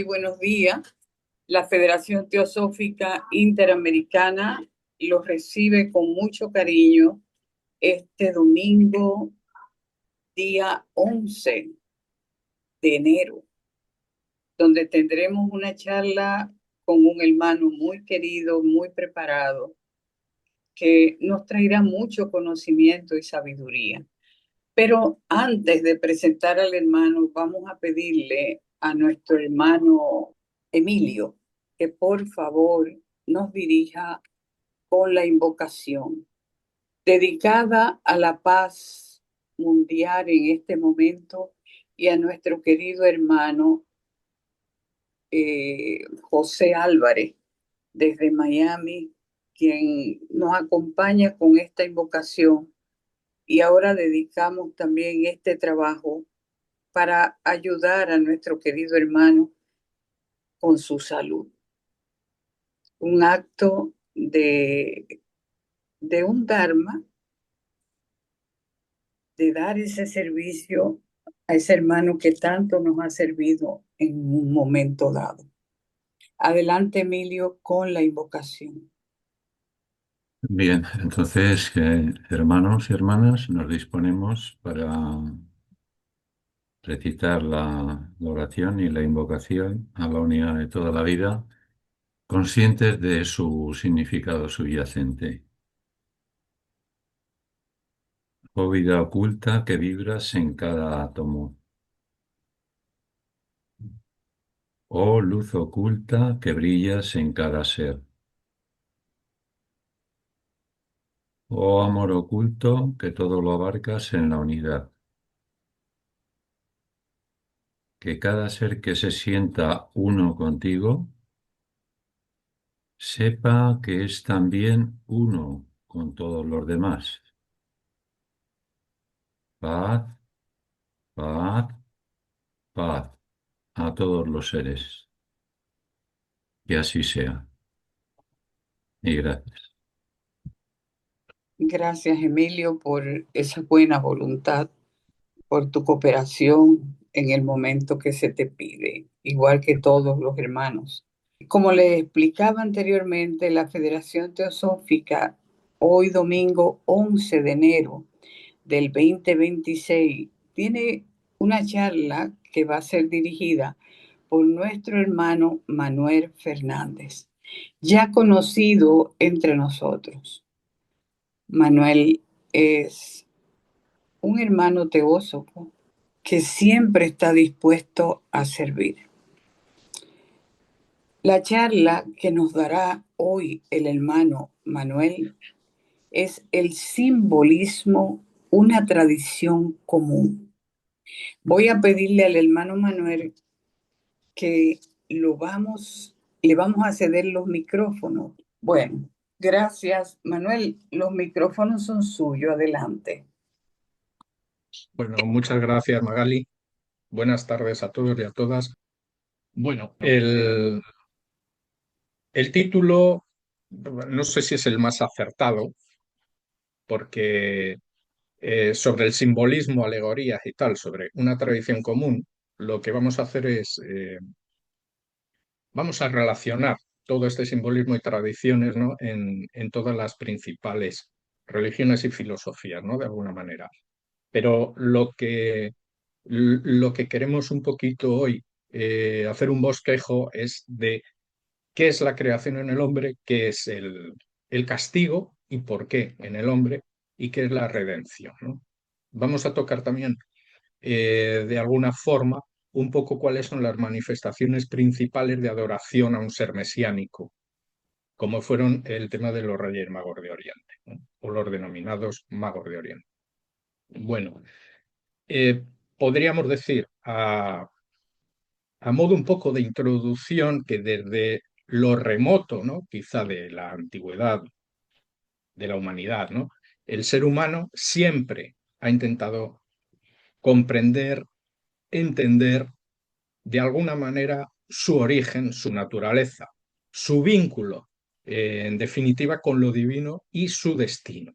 buenos días. La Federación Teosófica Interamericana los recibe con mucho cariño este domingo, día 11 de enero, donde tendremos una charla con un hermano muy querido, muy preparado, que nos traerá mucho conocimiento y sabiduría. Pero antes de presentar al hermano, vamos a pedirle a nuestro hermano Emilio que por favor nos dirija con la invocación dedicada a la paz mundial en este momento y a nuestro querido hermano José Álvarez desde Miami, quien nos acompaña con esta invocación. Y ahora dedicamos también este trabajo para ayudar a nuestro querido hermano con su salud. Un acto de un Dharma, de dar ese servicio a ese hermano que tanto nos ha servido en un momento dado. Adelante, Emilio, con la invocación. Bien, entonces, hermanos y hermanas, nos disponemos para recitar la oración y la invocación a la unidad de toda la vida, conscientes de su significado subyacente. Oh vida oculta que vibras en cada átomo. Oh luz oculta que brillas en cada ser. Oh amor oculto que todo lo abarcas en la unidad. Que cada ser que se sienta uno contigo sepa que es también uno con todos los demás. Paz, paz, paz a todos los seres. Que así sea. Y gracias. Gracias, Emilio, por esa buena voluntad, por tu cooperación en el momento que se te pide, igual que todos los hermanos. Como le explicaba anteriormente, la Federación Teosófica, hoy domingo 11 de enero del 2026, tiene una charla que va a ser dirigida por nuestro hermano Manuel Fernández, ya conocido entre nosotros. Manuel es un hermano teósofo que siempre está dispuesto a servir. La charla que nos dará hoy el hermano Manuel es el simbolismo, una tradición común. Voy a pedirle al hermano Manuel que le vamos a ceder los micrófonos. Bueno, gracias, Manuel. Los micrófonos son suyos. Adelante. Bueno, muchas gracias, Magali. Buenas tardes a todos y a todas. Bueno, el título no sé si es el más acertado, porque sobre el simbolismo, alegorías y tal, sobre una tradición común, lo que vamos a hacer es, vamos a relacionar todo este simbolismo y tradiciones, ¿no? en todas las principales religiones y filosofías, ¿no? De alguna manera. Pero lo que queremos un poquito hoy hacer un bosquejo es de qué es la creación en el hombre, qué es el castigo y por qué en el hombre y qué es la redención, ¿no? Vamos a tocar también de alguna forma un poco cuáles son las manifestaciones principales de adoración a un ser mesiánico, como fueron el tema de los Reyes Magos de Oriente, ¿no? O los denominados Magos de Oriente. Bueno, eh, podríamos decir a modo un poco de introducción que desde lo remoto, ¿no? Quizá de la antigüedad de la humanidad, ¿no? El ser humano siempre ha intentado comprender, entender de alguna manera su origen, su naturaleza, su vínculo, en definitiva, con lo divino y su destino.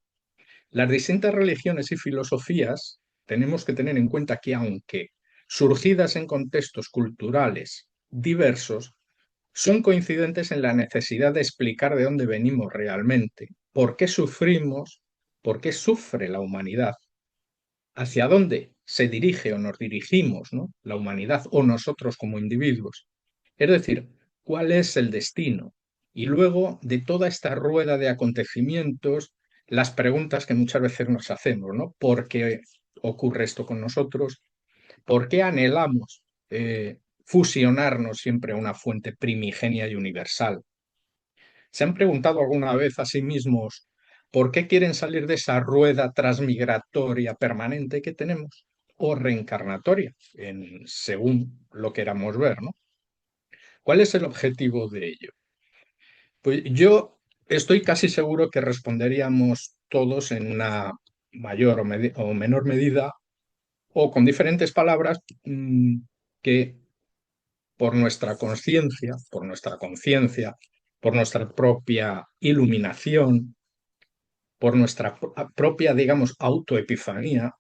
Las distintas religiones y filosofías tenemos que tener en cuenta que aunque surgidas en contextos culturales diversos, son coincidentes en la necesidad de explicar de dónde venimos realmente, por qué sufrimos, por qué sufre la humanidad, hacia dónde se dirige o nos dirigimos, ¿no? La humanidad o nosotros como individuos. Es decir, cuál es el destino. Y luego de toda esta rueda de acontecimientos, las preguntas que muchas veces nos hacemos, ¿no? ¿Por qué ocurre esto con nosotros? ¿Por qué anhelamos fusionarnos siempre a una fuente primigenia y universal? ¿Se han preguntado alguna vez a sí mismos por qué quieren salir de esa rueda transmigratoria permanente que tenemos? O reencarnatoria, según lo queramos ver, ¿no? ¿Cuál es el objetivo de ello? Pues yo estoy casi seguro que responderíamos todos en una mayor o menor medida o con diferentes palabras que por nuestra propia iluminación, por nuestra propia, digamos, autoepifanía.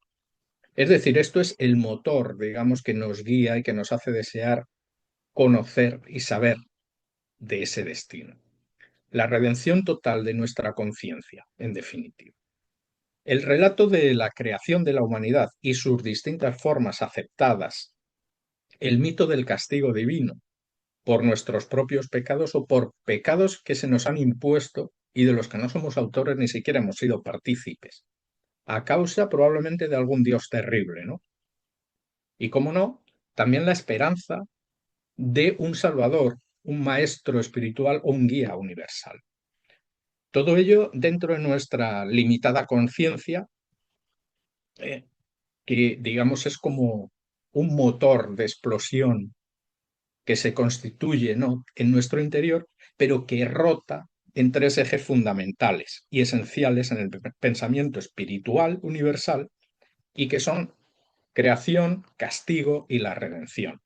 Es decir, esto es el motor, digamos, que nos guía y que nos hace desear conocer y saber de ese destino. La redención total de nuestra conciencia, en definitiva. El relato de la creación de la humanidad y sus distintas formas aceptadas, el mito del castigo divino por nuestros propios pecados o por pecados que se nos han impuesto y de los que no somos autores ni siquiera hemos sido partícipes, a causa probablemente de algún Dios terrible, ¿no? Y cómo no, también la esperanza de un Salvador, un maestro espiritual o un guía universal. Todo ello dentro de nuestra limitada conciencia, que digamos es como un motor de explosión que se constituye, ¿no?, en nuestro interior, pero que rota en tres ejes fundamentales y esenciales en el pensamiento espiritual universal y que son creación, castigo y la redención.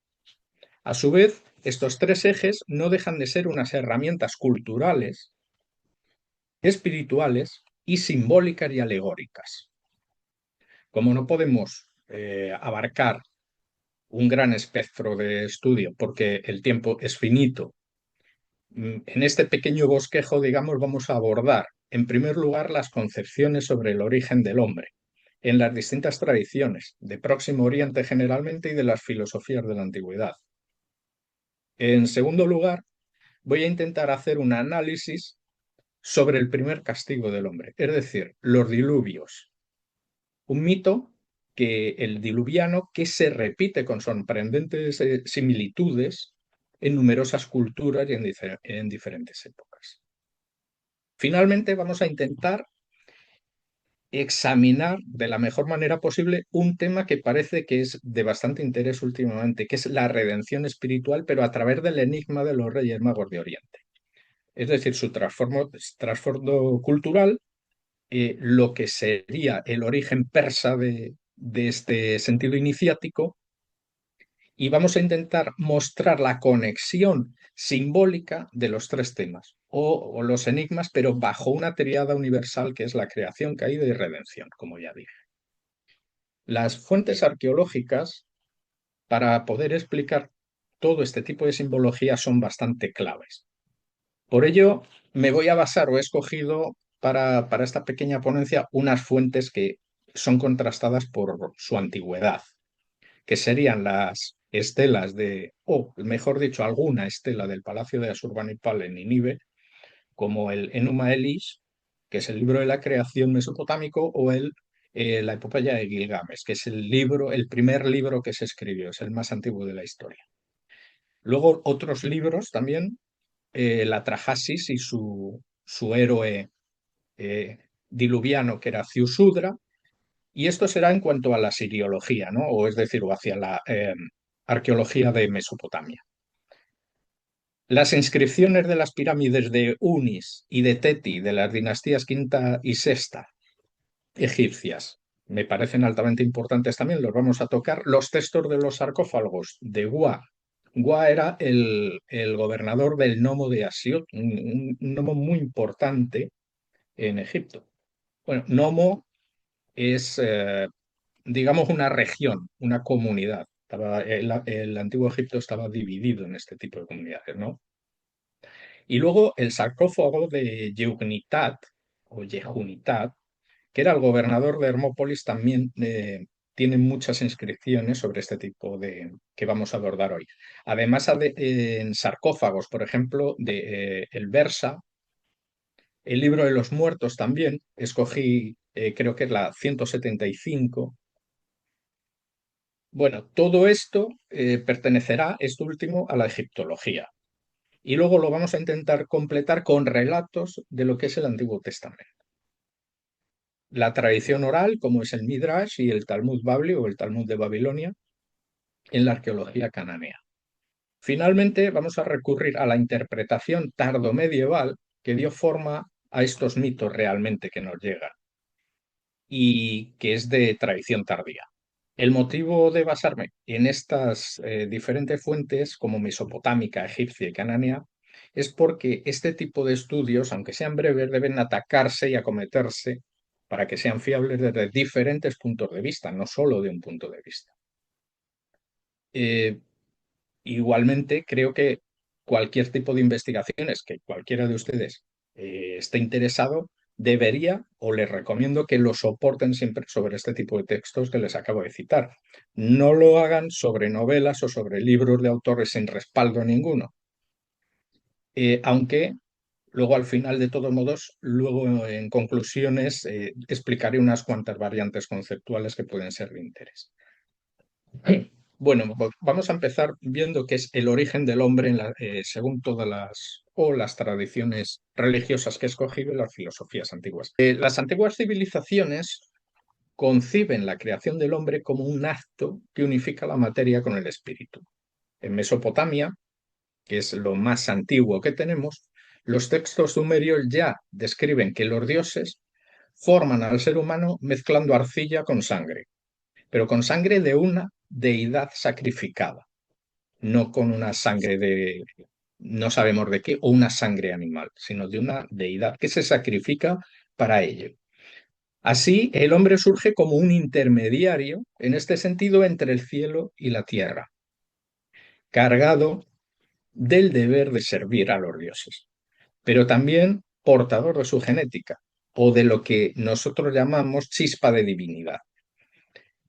A su vez, estos tres ejes no dejan de ser unas herramientas culturales, espirituales y simbólicas y alegóricas. Como no podemos abarcar un gran espectro de estudio porque el tiempo es finito, en este pequeño bosquejo, digamos, vamos a abordar, en primer lugar, las concepciones sobre el origen del hombre, en las distintas tradiciones, de Próximo Oriente generalmente y de las filosofías de la antigüedad. En segundo lugar, voy a intentar hacer un análisis sobre el primer castigo del hombre, es decir, los diluvios, un mito que el diluviano que se repite con sorprendentes similitudes en numerosas culturas y en diferentes épocas. Finalmente, vamos a intentar examinar de la mejor manera posible un tema que parece que es de bastante interés últimamente, que es la redención espiritual, pero a través del enigma de los Reyes Magos de Oriente. Es decir, su trasfondo cultural, lo que sería el origen persa de este sentido iniciático, y vamos a intentar mostrar la conexión simbólica de los tres temas o los enigmas, pero bajo una triada universal que es la creación, caída y redención, como ya dije. Las fuentes arqueológicas, para poder explicar todo este tipo de simbología, son bastante claves. Por ello, me voy a basar o he escogido para esta pequeña ponencia unas fuentes que son contrastadas por su antigüedad, que serían las estelas o mejor dicho, alguna estela del Palacio de Asurbanipal en Nínive, como el Enuma Elish, que es el libro de la creación mesopotámico, o la epopeya de Gilgamesh, que es el primer libro que se escribió, es el más antiguo de la historia. Luego otros libros también, la Trajasis y su héroe diluviano, que era Ziusudra, y esto será en cuanto a la siriología, ¿no? O es decir, o hacia la arqueología de Mesopotamia. Las inscripciones de las pirámides de Unis y de Teti de las dinastías quinta y sexta egipcias me parecen altamente importantes también, los vamos a tocar. Los textos de los sarcófagos de Gua. Gua era el gobernador del Nomo de Asiut, un nomo muy importante en Egipto. Bueno, Nomo es, digamos, una región, una comunidad. El antiguo Egipto estaba dividido en este tipo de comunidades, ¿no? Y luego el sarcófago de Yeugnitat o Yehunitat, que era el gobernador de Hermópolis, también tiene muchas inscripciones sobre este tipo de que vamos a abordar hoy. Además, en sarcófagos, por ejemplo, de el Versa, el libro de los muertos también, escogí, creo que es la 175. Bueno, todo esto pertenecerá, esto último, a la egiptología. Y luego lo vamos a intentar completar con relatos de lo que es el Antiguo Testamento. La tradición oral, como es el Midrash y el Talmud Babli o el Talmud de Babilonia, en la arqueología cananea. Finalmente, vamos a recurrir a la interpretación tardomedieval que dio forma a estos mitos realmente que nos llegan y que es de tradición tardía. El motivo de basarme en estas diferentes fuentes, como mesopotámica, egipcia y cananea, es porque este tipo de estudios, aunque sean breves, deben atacarse y acometerse para que sean fiables desde diferentes puntos de vista, no solo de un punto de vista. Eh, Igualmente, creo que cualquier tipo de investigaciones que cualquiera de ustedes esté interesado, debería o les recomiendo que lo soporten siempre sobre este tipo de textos que les acabo de citar. No lo hagan sobre novelas o sobre libros de autores sin respaldo ninguno. Aunque luego al final, de todos modos, luego en conclusiones explicaré unas cuantas variantes conceptuales que pueden ser de interés. Bueno, vamos a empezar viendo qué es el origen del hombre según todas las tradiciones religiosas que he escogido y las filosofías antiguas. Las antiguas civilizaciones conciben la creación del hombre como un acto que unifica la materia con el espíritu. En Mesopotamia, que es lo más antiguo que tenemos, los textos sumerios ya describen que los dioses forman al ser humano mezclando arcilla con sangre, pero con sangre de una deidad sacrificada, no con una sangre de, no sabemos de qué, o una sangre animal, sino de una deidad que se sacrifica para ello. Así, el hombre surge como un intermediario, en este sentido, entre el cielo y la tierra, cargado del deber de servir a los dioses, pero también portador de su genética, o de lo que nosotros llamamos chispa de divinidad.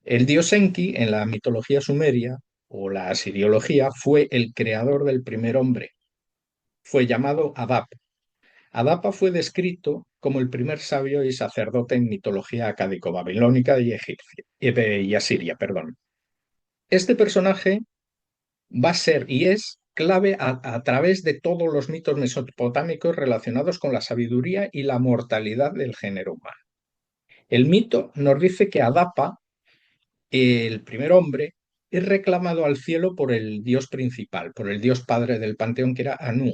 El dios Enki, en la mitología sumeria o la asiriología, fue el creador del primer hombre. Fue llamado Adap. Adapa fue descrito como el primer sabio y sacerdote en mitología acádico-babilónica y egipcia, y asiria, perdón. Este personaje va a ser y es clave a través de todos los mitos mesopotámicos relacionados con la sabiduría y la mortalidad del género humano. El mito nos dice que Adapa, el primer hombre, es reclamado al cielo por el dios principal, por el dios padre del panteón, que era Anu,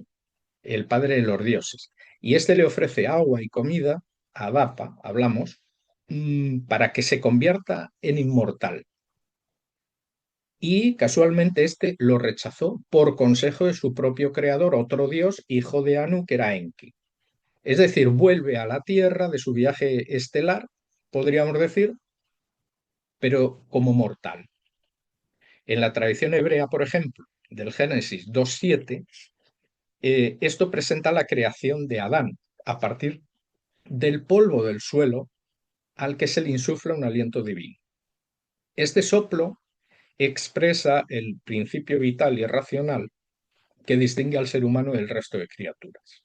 el padre de los dioses. Y este le ofrece agua y comida a Adapa, hablamos, para que se convierta en inmortal. Y casualmente este lo rechazó por consejo de su propio creador, otro dios, hijo de Anu, que era Enki. Es decir, vuelve a la Tierra de su viaje estelar, podríamos decir, pero como mortal. En la tradición hebrea, por ejemplo, del Génesis 2.7, esto presenta la creación de Adán a partir del polvo del suelo al que se le insufla un aliento divino. Este soplo expresa el principio vital y racional que distingue al ser humano del resto de criaturas.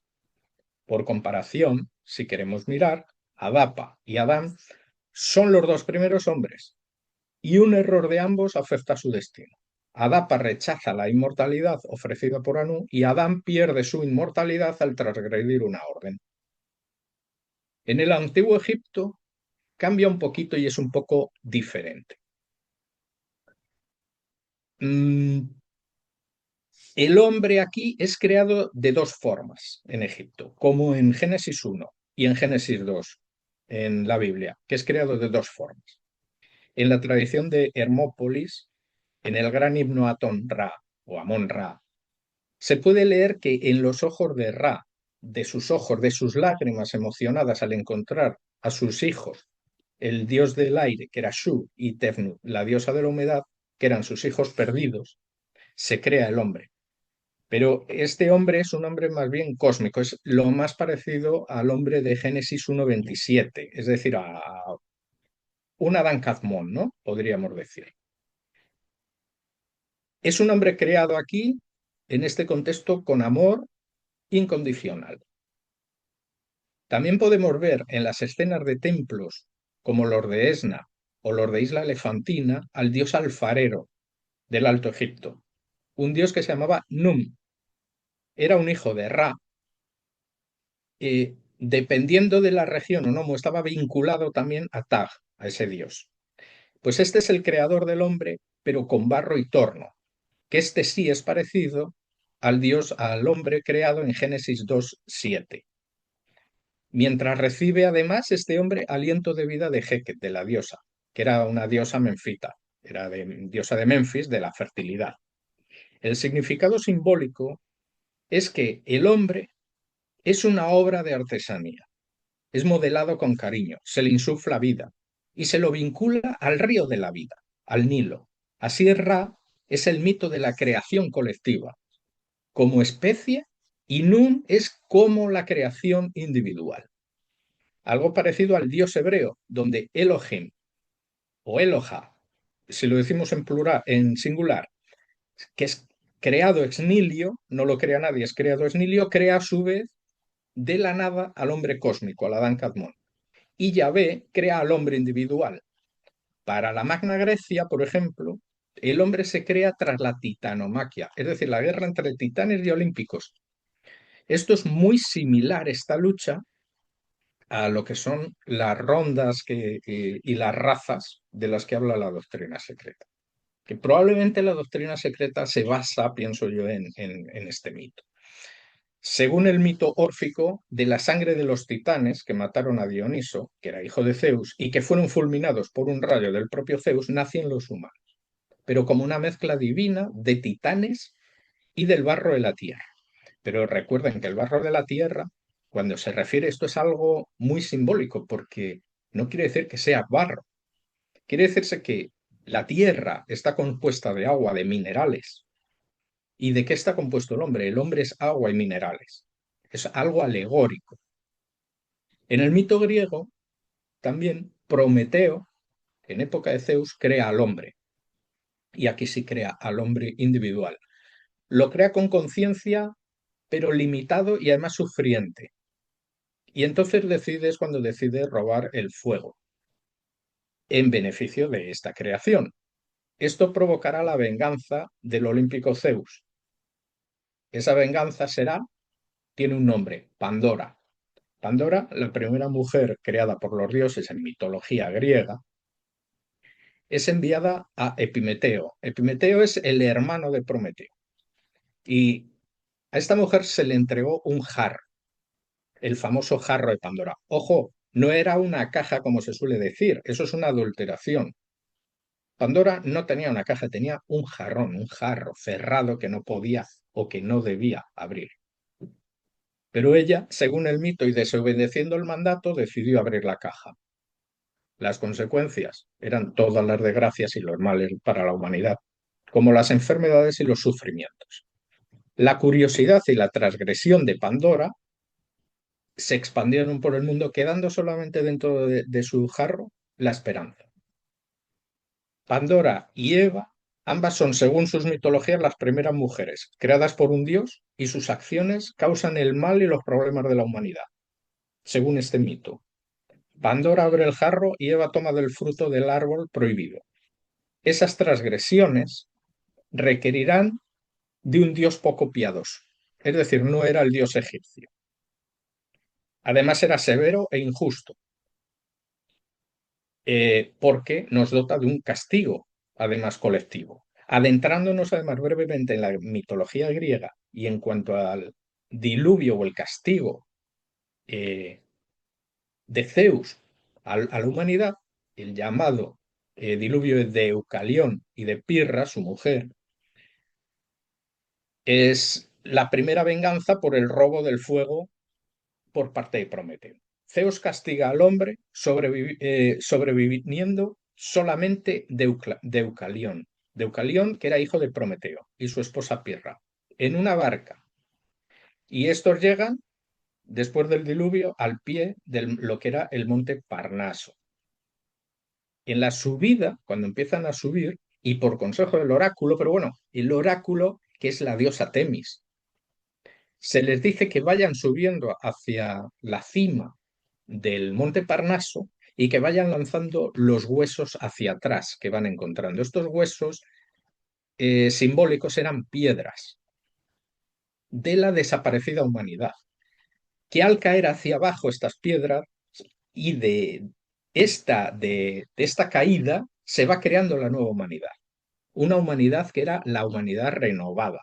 Por comparación, si queremos mirar, Adapa y Adán son los dos primeros hombres, y un error de ambos afecta a su destino. Adapa rechaza la inmortalidad ofrecida por Anu y Adán pierde su inmortalidad al transgredir una orden. En el antiguo Egipto cambia un poquito y es un poco diferente. El hombre aquí es creado de dos formas en Egipto, como en Génesis 1 y en Génesis 2 en la Biblia, que es creado de dos formas. En la tradición de Hermópolis, en el gran himno Atón-Ra o Amón-Ra, se puede leer que en los ojos de Ra, de sus ojos, de sus lágrimas emocionadas al encontrar a sus hijos, el dios del aire, que era Shu, y Tefnut, la diosa de la humedad, que eran sus hijos perdidos, se crea el hombre. Pero este hombre es un hombre más bien cósmico, es lo más parecido al hombre de Génesis 1:27, es decir, a un Adán Cadmón, ¿no? Podríamos decir. Es un hombre creado aquí, en este contexto, con amor incondicional. También podemos ver en las escenas de templos, como los de Esna o los de Isla Elefantina, al dios alfarero del Alto Egipto, un dios que se llamaba Num. Era un hijo de Ra, dependiendo de la región o no, estaba vinculado también a Tag, a ese dios. Pues este es el creador del hombre, pero con barro y torno, que este sí es parecido al dios, al hombre creado en Génesis 2:7. Mientras recibe además este hombre aliento de vida de Heket, de la diosa, que era una diosa menfita, era diosa de Menfis, de la fertilidad. El significado simbólico es que el hombre es una obra de artesanía, es modelado con cariño, se le insufla vida y se lo vincula al río de la vida, al Nilo. Así Ra es el mito de la creación colectiva como especie y Nun es como la creación individual. Algo parecido al dios hebreo, donde Elohim o Eloha, si lo decimos en plural, en singular, que es creado ex nihilo, no lo crea nadie, es creado ex nihilo, crea a su vez de la nada al hombre cósmico, al Adán Cadmón. Y Yahvé crea al hombre individual. Para la Magna Grecia, por ejemplo, el hombre se crea tras la titanomaquia, es decir, la guerra entre titanes y olímpicos. Esto es muy similar, esta lucha, a lo que son las rondas y las razas de las que habla la doctrina secreta. Que probablemente la doctrina secreta se basa, pienso yo, en este mito. Según el mito órfico, de la sangre de los titanes que mataron a Dioniso, que era hijo de Zeus, y que fueron fulminados por un rayo del propio Zeus, nacen los humanos, pero como una mezcla divina de titanes y del barro de la tierra. Pero recuerden que el barro de la tierra, cuando se refiere, esto es algo muy simbólico, porque no quiere decir que sea barro, quiere decirse que la tierra está compuesta de agua, de minerales. ¿Y de qué está compuesto el hombre? El hombre es agua y minerales. Es algo alegórico. En el mito griego, también Prometeo, en época de Zeus, crea al hombre. Y aquí sí crea al hombre individual. Lo crea con conciencia, pero limitado y además sufriente. Y entonces es cuando decide robar el fuego, en beneficio de esta creación. Esto provocará la venganza del olímpico Zeus. Esa venganza tiene un nombre, Pandora. Pandora, la primera mujer creada por los dioses en mitología griega, es enviada a Epimeteo. Epimeteo es el hermano de Prometeo. Y a esta mujer se le entregó un jarro, el famoso jarro de Pandora. Ojo, no era una caja como se suele decir, eso es una adulteración. Pandora no tenía una caja, tenía un jarrón, un jarro cerrado que no podía o que no debía abrir. Pero ella, según el mito y desobedeciendo el mandato, decidió abrir la caja. Las consecuencias eran todas las desgracias y los males para la humanidad, como las enfermedades y los sufrimientos. La curiosidad y la transgresión de Pandora se expandieron por el mundo, quedando solamente dentro de su jarro la esperanza. Pandora y Eva, ambas son, según sus mitologías, las primeras mujeres, creadas por un dios, y sus acciones causan el mal y los problemas de la humanidad, según este mito. Pandora abre el jarro y Eva toma del fruto del árbol prohibido. Esas transgresiones requerirán de un dios poco piadoso, es decir, no era el dios egipcio. Además era severo e injusto, porque nos dota de un castigo, además colectivo. Adentrándonos además brevemente en la mitología griega y en cuanto al diluvio o el castigo de Zeus a la humanidad, el llamado diluvio de Eucalión y de Pirra, su mujer, es la primera venganza por el robo del fuego por parte de Prometeo. Zeus castiga al hombre sobreviviendo solamente de Eucalión, Deucalión, que era hijo de Prometeo, y su esposa Pirra, en una barca. Y estos llegan, después del diluvio, al pie de lo que era el monte Parnaso. En la subida, cuando empiezan a subir, y por consejo del oráculo, pero bueno, el oráculo, que es la diosa Temis, se les dice que vayan subiendo hacia la cima del monte Parnaso y que vayan lanzando los huesos hacia atrás que van encontrando. Estos huesos simbólicos eran piedras de la desaparecida humanidad, que al caer hacia abajo estas piedras y de esta caída se va creando la nueva humanidad, una humanidad que era la humanidad renovada.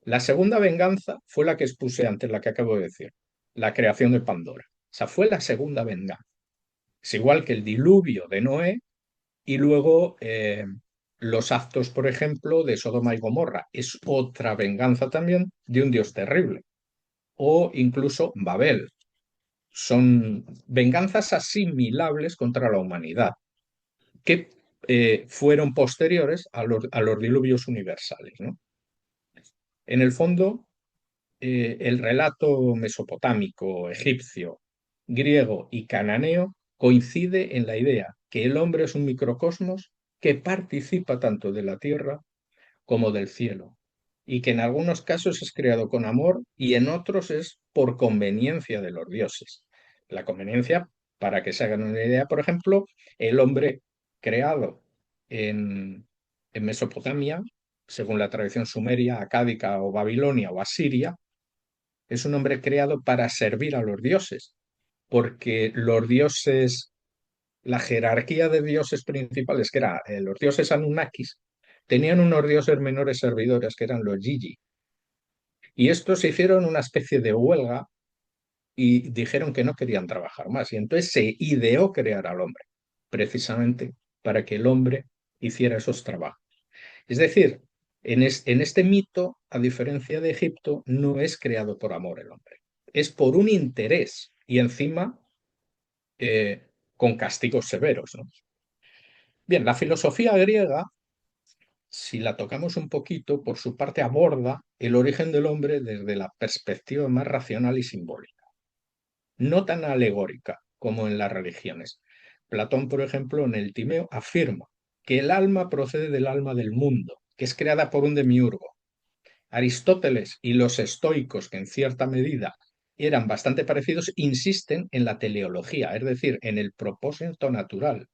La segunda venganza fue la que expuse antes, la que acabo de decir, la creación de Pandora. O sea, fue la segunda venganza. Es igual que el diluvio de Noé y luego los actos, por ejemplo, de Sodoma y Gomorra. Es otra venganza también de un Dios terrible. O incluso Babel. Son venganzas asimilables contra la humanidad, que fueron posteriores a los diluvios universales, ¿no? En el fondo, el relato mesopotámico, egipcio, griego y cananeo coincide en la idea que el hombre es un microcosmos que participa tanto de la tierra como del cielo, y que en algunos casos es creado con amor y en otros es por conveniencia de los dioses. La conveniencia, para que se hagan una idea, por ejemplo, el hombre creado en Mesopotamia, según la tradición sumeria, acádica o babilonia o asiria, es un hombre creado para servir a los dioses, porque los dioses, la jerarquía de dioses principales, que eran los dioses Anunnakis, tenían unos dioses menores servidores, que eran los Gigi. Y estos hicieron una especie de huelga y dijeron que no querían trabajar más. Y entonces se ideó crear al hombre, precisamente para que el hombre hiciera esos trabajos. Es decir, en este mito, a diferencia de Egipto, no es creado por amor el hombre, es por un interés y encima con castigos severos, ¿no? Bien, la filosofía griega, si la tocamos un poquito, por su parte aborda el origen del hombre desde la perspectiva más racional y simbólica, no tan alegórica como en las religiones. Platón, por ejemplo, en el Timeo afirma que el alma procede del alma del mundo, que es creada por un demiurgo. Aristóteles y los estoicos, que en cierta medida eran bastante parecidos, insisten en la teleología, es decir, en el propósito natural,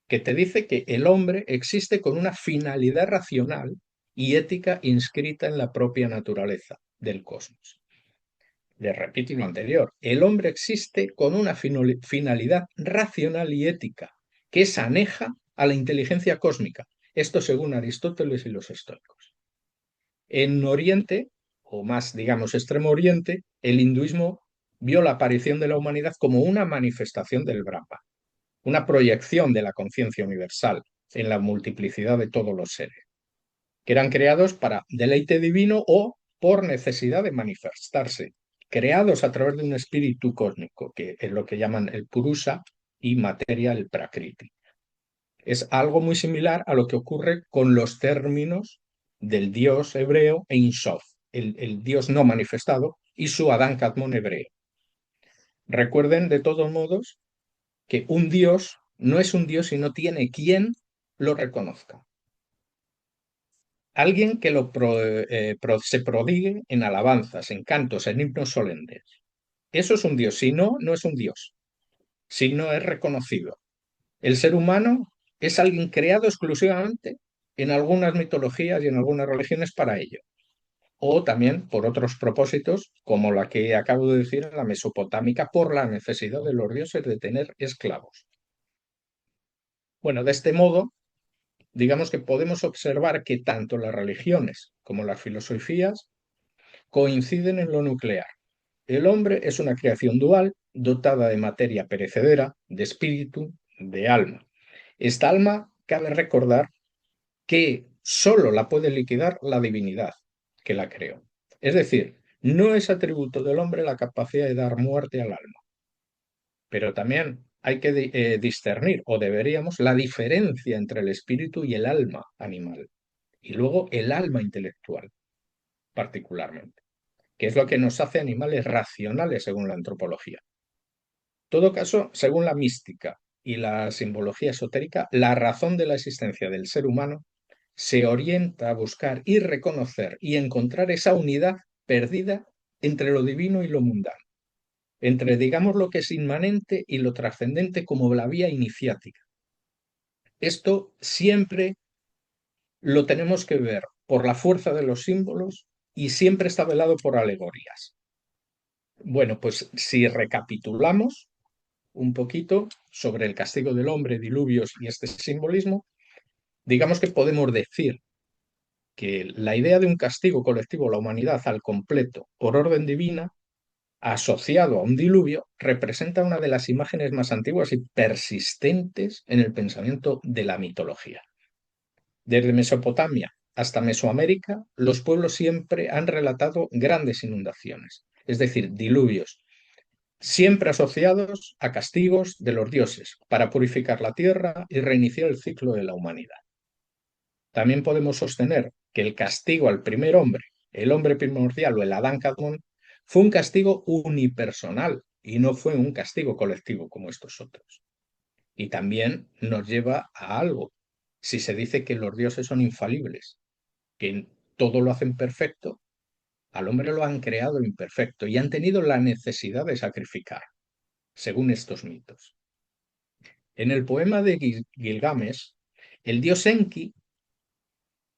que te dice que el hombre existe con una finalidad racional y ética inscrita en la propia naturaleza del cosmos. Les repito lo anterior, el hombre existe con una finalidad racional y ética que es aneja a la inteligencia cósmica. Esto según Aristóteles y los estoicos. En Oriente, o más digamos Extremo Oriente, el hinduismo vio la aparición de la humanidad como una manifestación del Brahma, una proyección de la conciencia universal en la multiplicidad de todos los seres, que eran creados para deleite divino o por necesidad de manifestarse, creados a través de un espíritu cósmico, que es lo que llaman el Purusha y materia el Prakriti. Es algo muy similar a lo que ocurre con los términos del dios hebreo Ein Sof, el dios no manifestado, y su Adán Kadmon hebreo. Recuerden de todos modos que un dios no es un dios si no tiene quien lo reconozca. Alguien que se prodigue en alabanzas, en cantos, en himnos solemnes. Eso es un dios. Si no, no es un dios. Si no es reconocido. El ser humano es alguien creado exclusivamente en algunas mitologías y en algunas religiones para ello. O también por otros propósitos, como la que acabo de decir en la mesopotámica, por la necesidad de los dioses de tener esclavos. Bueno, de este modo, digamos que podemos observar que tanto las religiones como las filosofías coinciden en lo nuclear. El hombre es una creación dual, dotada de materia perecedera, de espíritu, de alma. Esta alma, cabe recordar, que solo la puede liquidar la divinidad que la creó. Es decir, no es atributo del hombre la capacidad de dar muerte al alma. Pero también hay que discernir, o deberíamos, la diferencia entre el espíritu y el alma animal, y luego el alma intelectual, particularmente, que es lo que nos hace animales racionales según la antropología. En todo caso, según la mística y la simbología esotérica, la razón de la existencia del ser humano se orienta a buscar y reconocer y encontrar esa unidad perdida entre lo divino y lo mundano, entre, digamos, lo que es inmanente y lo trascendente como la vía iniciática. Esto siempre lo tenemos que ver por la fuerza de los símbolos y siempre está velado por alegorías. Bueno, pues si recapitulamos un poquito sobre el castigo del hombre, diluvios y este simbolismo, digamos que podemos decir que la idea de un castigo colectivo a la humanidad al completo por orden divina, asociado a un diluvio, representa una de las imágenes más antiguas y persistentes en el pensamiento de la mitología. Desde Mesopotamia hasta Mesoamérica, los pueblos siempre han relatado grandes inundaciones, es decir, diluvios, siempre asociados a castigos de los dioses para purificar la tierra y reiniciar el ciclo de la humanidad. También podemos sostener que el castigo al primer hombre, el hombre primordial o el Adán Kadmon, fue un castigo unipersonal y no fue un castigo colectivo como estos otros. Y también nos lleva a algo. Si se dice que los dioses son infalibles, que todo lo hacen perfecto, al hombre lo han creado imperfecto y han tenido la necesidad de sacrificar, según estos mitos. En el poema de Gilgamesh, el dios Enki,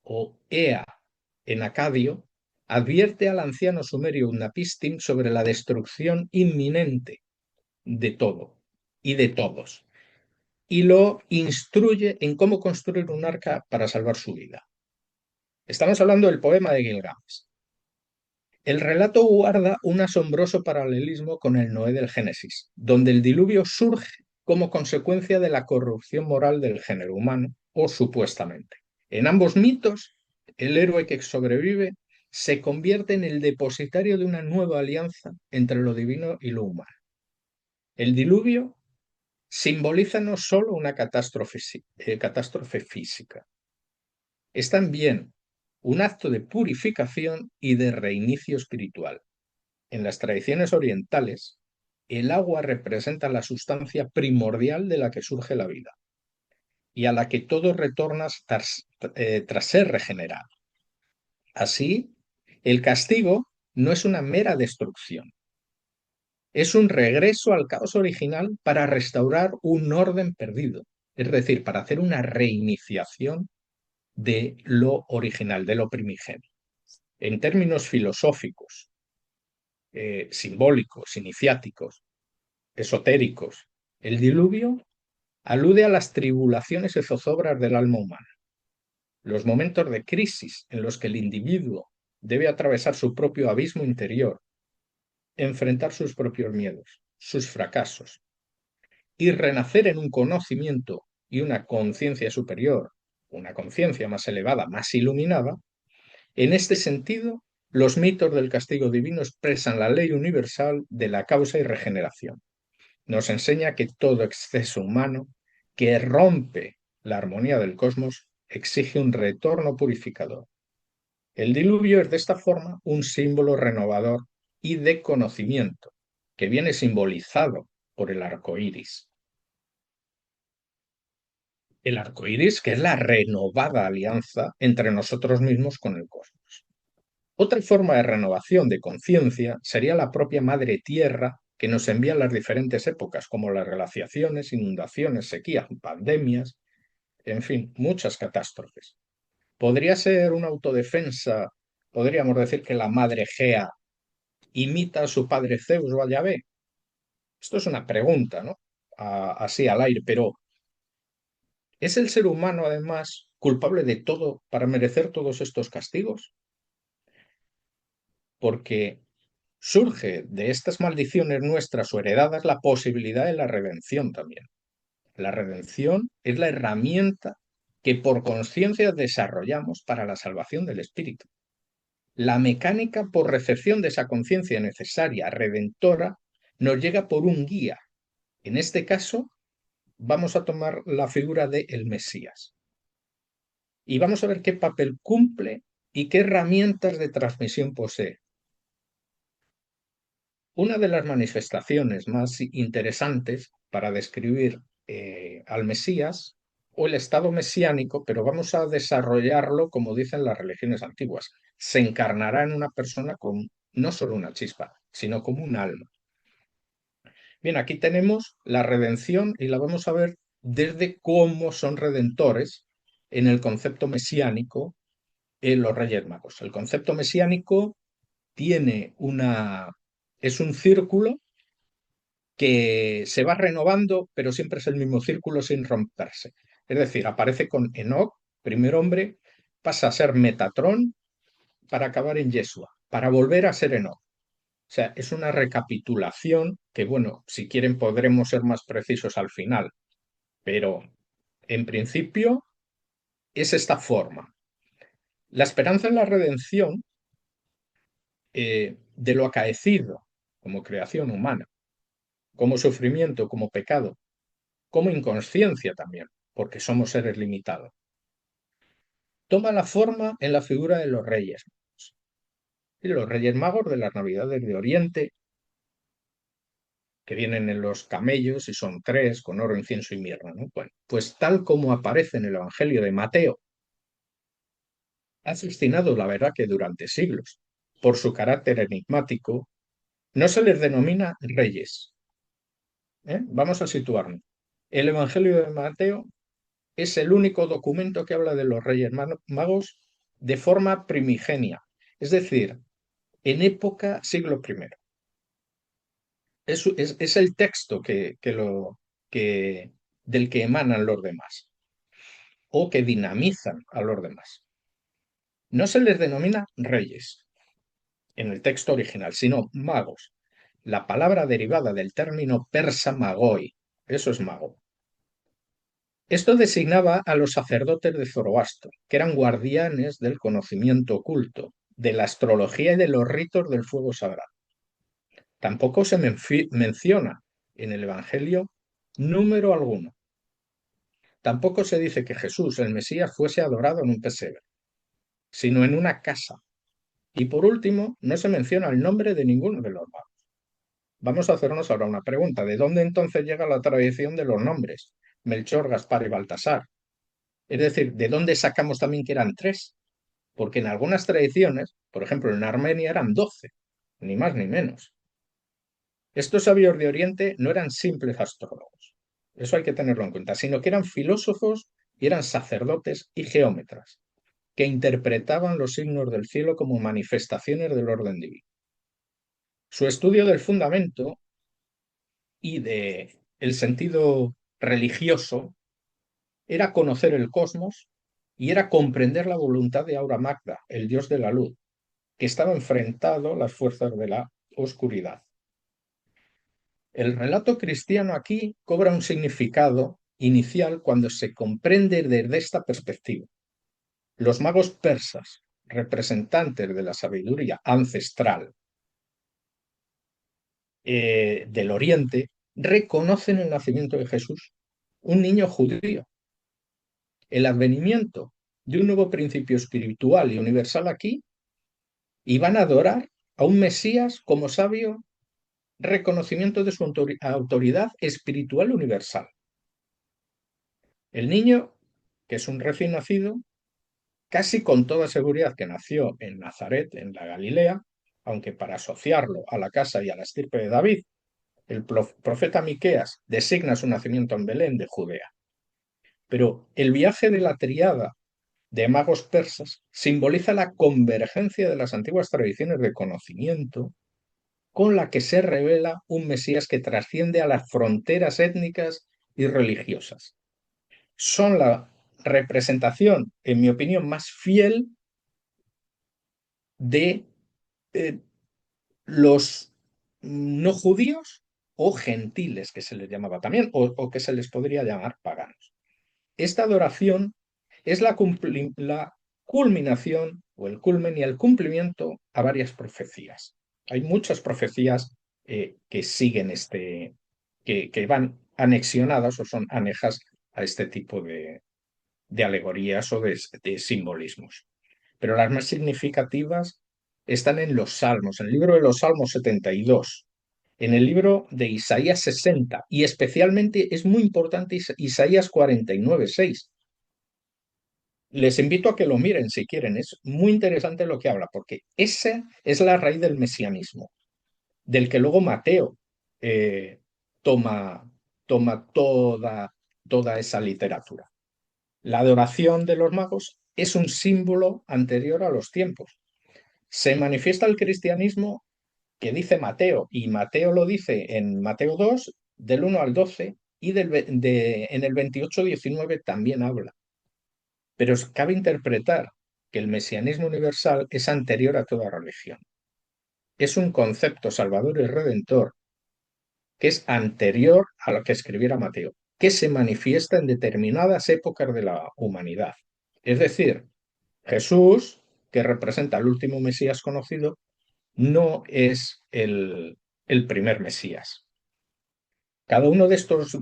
o Ea en acadio, advierte al anciano sumerio Utnapishtim sobre la destrucción inminente de todo y de todos, y lo instruye en cómo construir un arca para salvar su vida. Estamos hablando del poema de Gilgamesh. El relato guarda un asombroso paralelismo con el Noé del Génesis, donde el diluvio surge como consecuencia de la corrupción moral del género humano, o supuestamente. En ambos mitos, el héroe que sobrevive se convierte en el depositario de una nueva alianza entre lo divino y lo humano. El diluvio simboliza no solo una catástrofe física, es también un acto de purificación y de reinicio espiritual. En las tradiciones orientales, el agua representa la sustancia primordial de la que surge la vida y a la que todo retorna tras ser regenerado. Así, el castigo no es una mera destrucción, es un regreso al caos original para restaurar un orden perdido, es decir, para hacer una reiniciación de lo original, de lo primigenio. En términos filosóficos, simbólicos, iniciáticos, esotéricos, el diluvio alude a las tribulaciones y zozobras del alma humana, los momentos de crisis en los que el individuo debe atravesar su propio abismo interior, enfrentar sus propios miedos, sus fracasos, y renacer en un conocimiento y una conciencia superior, una conciencia más elevada, más iluminada. En este sentido, los mitos del castigo divino expresan la ley universal de la causa y regeneración. Nos enseña que todo exceso humano que rompe la armonía del cosmos exige un retorno purificador. El diluvio es de esta forma un símbolo renovador y de conocimiento, que viene simbolizado por el arco iris. El arco iris, que es la renovada alianza entre nosotros mismos con el cosmos. Otra forma de renovación de conciencia sería la propia Madre Tierra, que nos envía las diferentes épocas, como las glaciaciones, inundaciones, sequías, pandemias, en fin, muchas catástrofes. ¿Podría ser una autodefensa? Podríamos decir que la Madre Gea imita a su padre Zeus o a Yahvé. Esto es una pregunta, ¿no? Así al aire, pero ¿es el ser humano, además, culpable de todo para merecer todos estos castigos? Porque surge de estas maldiciones nuestras o heredadas la posibilidad de la redención también. La redención es la herramienta que por conciencia desarrollamos para la salvación del espíritu. La mecánica por recepción de esa conciencia necesaria, redentora, nos llega por un guía, en este caso vamos a tomar la figura de el Mesías y vamos a ver qué papel cumple y qué herramientas de transmisión posee. Una de las manifestaciones más interesantes para describir al Mesías o el estado mesiánico, pero vamos a desarrollarlo como dicen las religiones antiguas, se encarnará en una persona con no solo una chispa, sino como un alma. Bien, aquí tenemos la redención y la vamos a ver desde cómo son redentores en el concepto mesiánico en los Reyes Magos. El concepto mesiánico es un círculo que se va renovando, pero siempre es el mismo círculo sin romperse. Es decir, aparece con Enoc, primer hombre, pasa a ser Metatrón para acabar en Yeshua, para volver a ser Enoc. O sea, es una recapitulación que, bueno, si quieren podremos ser más precisos al final, pero en principio es esta forma. La esperanza en la redención de lo acaecido como creación humana, como sufrimiento, como pecado, como inconsciencia también, porque somos seres limitados. Toma la forma en la figura de los Reyes Magos. Y los Reyes Magos de las Navidades de Oriente, que vienen en los camellos y son 3, con oro, incienso y mirra, ¿no? Bueno, pues tal como aparece en el Evangelio de Mateo, ha fascinado, la verdad, que durante siglos, por su carácter enigmático, no se les denomina reyes. Vamos a situarnos. El Evangelio de Mateo es el único documento que habla de los Reyes Magos de forma primigenia, es decir, en época siglo I. Es el texto del que emanan los demás o que dinamizan a los demás. No se les denomina reyes en el texto original, sino magos. La palabra derivada del término persa magoi, eso es mago. Esto designaba a los sacerdotes de Zoroastro, que eran guardianes del conocimiento oculto, de la astrología y de los ritos del fuego sagrado. Tampoco se menciona en el Evangelio número alguno. Tampoco se dice que Jesús, el Mesías, fuese adorado en un pesebre, sino en una casa. Y por último, no se menciona el nombre de ninguno de los magos. Vamos a hacernos ahora una pregunta. ¿De dónde entonces llega la tradición de los nombres? Melchor, Gaspar y Baltasar. Es decir, ¿de dónde sacamos también que eran 3? Porque en algunas tradiciones, por ejemplo en Armenia, eran 12, ni más ni menos. Estos sabios de Oriente no eran simples astrólogos, eso hay que tenerlo en cuenta, sino que eran filósofos y eran sacerdotes y geómetras, que interpretaban los signos del cielo como manifestaciones del orden divino. Su estudio del fundamento y del sentido religioso era conocer el cosmos y era comprender la voluntad de Aura Magda, el dios de la luz, que estaba enfrentado a las fuerzas de la oscuridad. El relato cristiano aquí cobra un significado inicial cuando se comprende desde esta perspectiva. Los magos persas, representantes de la sabiduría ancestral del Oriente, reconocen el nacimiento de Jesús, un niño judío, el advenimiento de un nuevo principio espiritual y universal aquí, y van a adorar a un Mesías como sabio, reconocimiento de su autoridad espiritual universal. El niño, que es un recién nacido, casi con toda seguridad que nació en Nazaret, en la Galilea, aunque para asociarlo a la casa y a la estirpe de David, el profeta Miqueas designa su nacimiento en Belén de Judea. Pero el viaje de la triada de magos persas simboliza la convergencia de las antiguas tradiciones de conocimiento con la que se revela un Mesías que trasciende a las fronteras étnicas y religiosas. Son la representación, en mi opinión, más fiel de los no judíos o gentiles, que se les llamaba también, o que se les podría llamar paganos. Esta adoración es la culminación o el culmen y el cumplimiento a varias profecías. Hay muchas profecías que siguen que van anexionadas o son anejas a este tipo de alegorías o de simbolismos. Pero las más significativas están en los Salmos, en el libro de los Salmos 72, en el libro de Isaías 60 y especialmente es muy importante Isaías 49:6. Les invito a que lo miren si quieren, es muy interesante lo que habla, porque esa es la raíz del mesianismo, del que luego Mateo eh, toma, toma toda esa literatura. La adoración de los magos es un símbolo anterior a los tiempos. Se manifiesta el cristianismo que dice Mateo, y Mateo lo dice en Mateo 2, del 1 al 12, y en el 28-19 también habla. Pero cabe interpretar que el mesianismo universal es anterior a toda religión. Es un concepto salvador y redentor que es anterior a lo que escribiera Mateo, que se manifiesta en determinadas épocas de la humanidad. Es decir, Jesús, que representa al último Mesías conocido, no es el primer Mesías. Cada uno de estos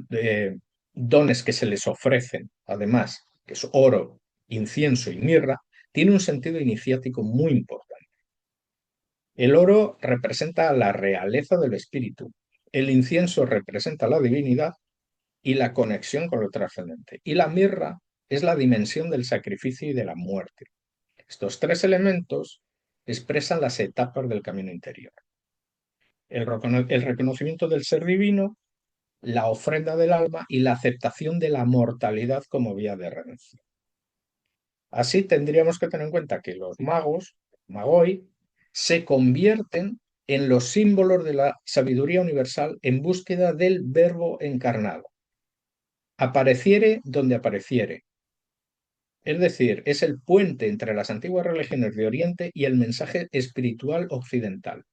dones que se les ofrecen, además, que es oro, incienso y mirra, tiene un sentido iniciático muy importante. El oro representa la realeza del espíritu, el incienso representa la divinidad y la conexión con lo trascendente, y la mirra es la dimensión del sacrificio y de la muerte. Estos tres elementos expresan las etapas del camino interior. El reconocimiento del ser divino, la ofrenda del alma y la aceptación de la mortalidad como vía de redención. Así tendríamos que tener en cuenta que los magos, magoi, se convierten en los símbolos de la sabiduría universal en búsqueda del verbo encarnado. Apareciere donde apareciere. Es decir, es el puente entre las antiguas religiones de Oriente y el mensaje espiritual occidental.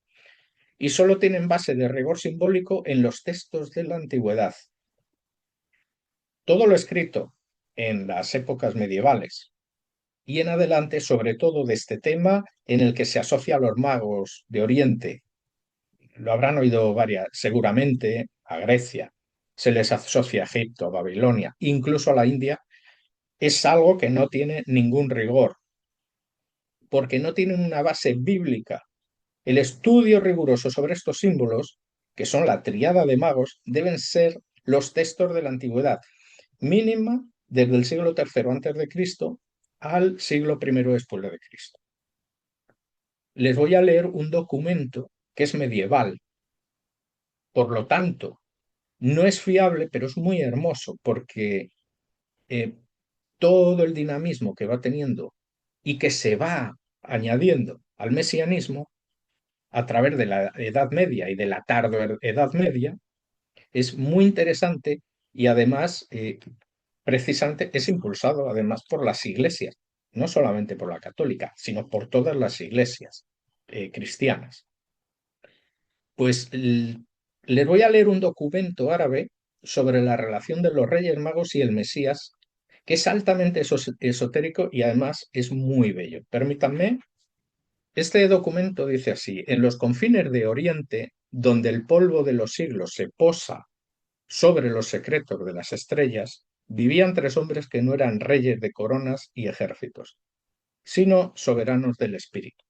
Y solo tienen base de rigor simbólico en los textos de la antigüedad. Todo lo escrito en las épocas medievales y en adelante, sobre todo de este tema en el que se asocia a los magos de Oriente. Lo habrán oído seguramente a Grecia, se les asocia a Egipto, a Babilonia, incluso a la India, es algo que no tiene ningún rigor, porque no tienen una base bíblica. El estudio riguroso sobre estos símbolos, que son la tríada de magos, deben ser los textos de la antigüedad, mínima desde el siglo III antes de Cristo al siglo I después de Cristo. Les voy a leer un documento que es medieval, por lo tanto, no es fiable, pero es muy hermoso porque eh, todo el dinamismo que va teniendo y que se va añadiendo al mesianismo a través de la Edad Media y de la tarde Edad Media es muy interesante y además precisamente es impulsado además por las iglesias, no solamente por la católica, sino por todas las iglesias cristianas. Pues les voy a leer un documento árabe sobre la relación de los Reyes Magos y el Mesías, que es altamente esotérico y además es muy bello. Permítanme. Este documento dice así: en los confines de Oriente, donde el polvo de los siglos se posa sobre los secretos de las estrellas, vivían tres hombres que no eran reyes de coronas y ejércitos, sino soberanos del espíritu.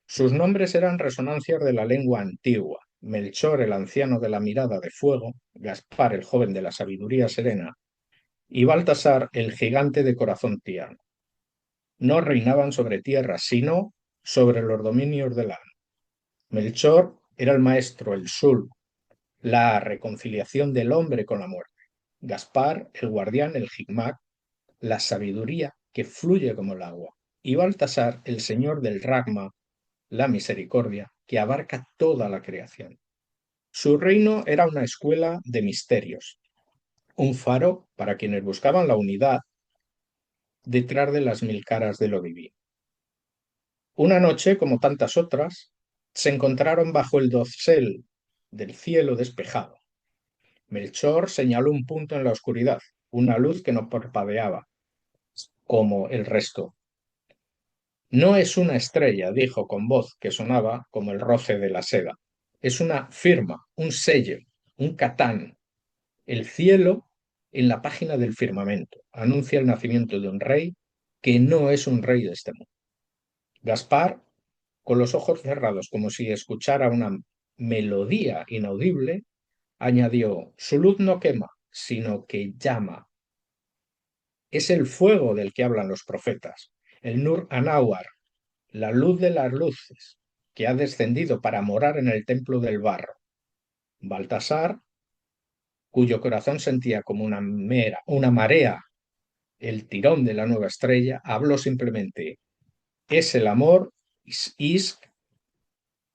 Sus nombres eran resonancias de la lengua antigua: Melchor, el anciano de la mirada de fuego; Gaspar, el joven de la sabiduría serena; y Baltasar, el gigante de corazón tierno. No reinaban sobre tierra, sino sobre los dominios del alma. Melchor era el maestro, el sul, la reconciliación del hombre con la muerte. Gaspar, el guardián, el hikmak, la sabiduría que fluye como el agua. Y Baltasar, el señor del ragma, la misericordia, que abarca toda la creación. Su reino era una escuela de misterios, un faro para quienes buscaban la unidad detrás de las mil caras de lo divino. Una noche, como tantas otras, se encontraron bajo el dosel del cielo despejado. Melchor señaló un punto en la oscuridad, una luz que no parpadeaba, como el resto. No es una estrella, dijo con voz que sonaba como el roce de la seda. Es una firma, un sello, un catán. El cielo, en la página del firmamento, anuncia el nacimiento de un rey que no es un rey de este mundo. Gaspar, con los ojos cerrados como si escuchara una melodía inaudible, añadió: su luz no quema, sino que llama. Es el fuego del que hablan los profetas, el Nur Anawar, la luz de las luces, que ha descendido para morar en el templo del barro. Baltasar, cuyo corazón sentía como una marea el tirón de la nueva estrella, habló simplemente: es el amor Isk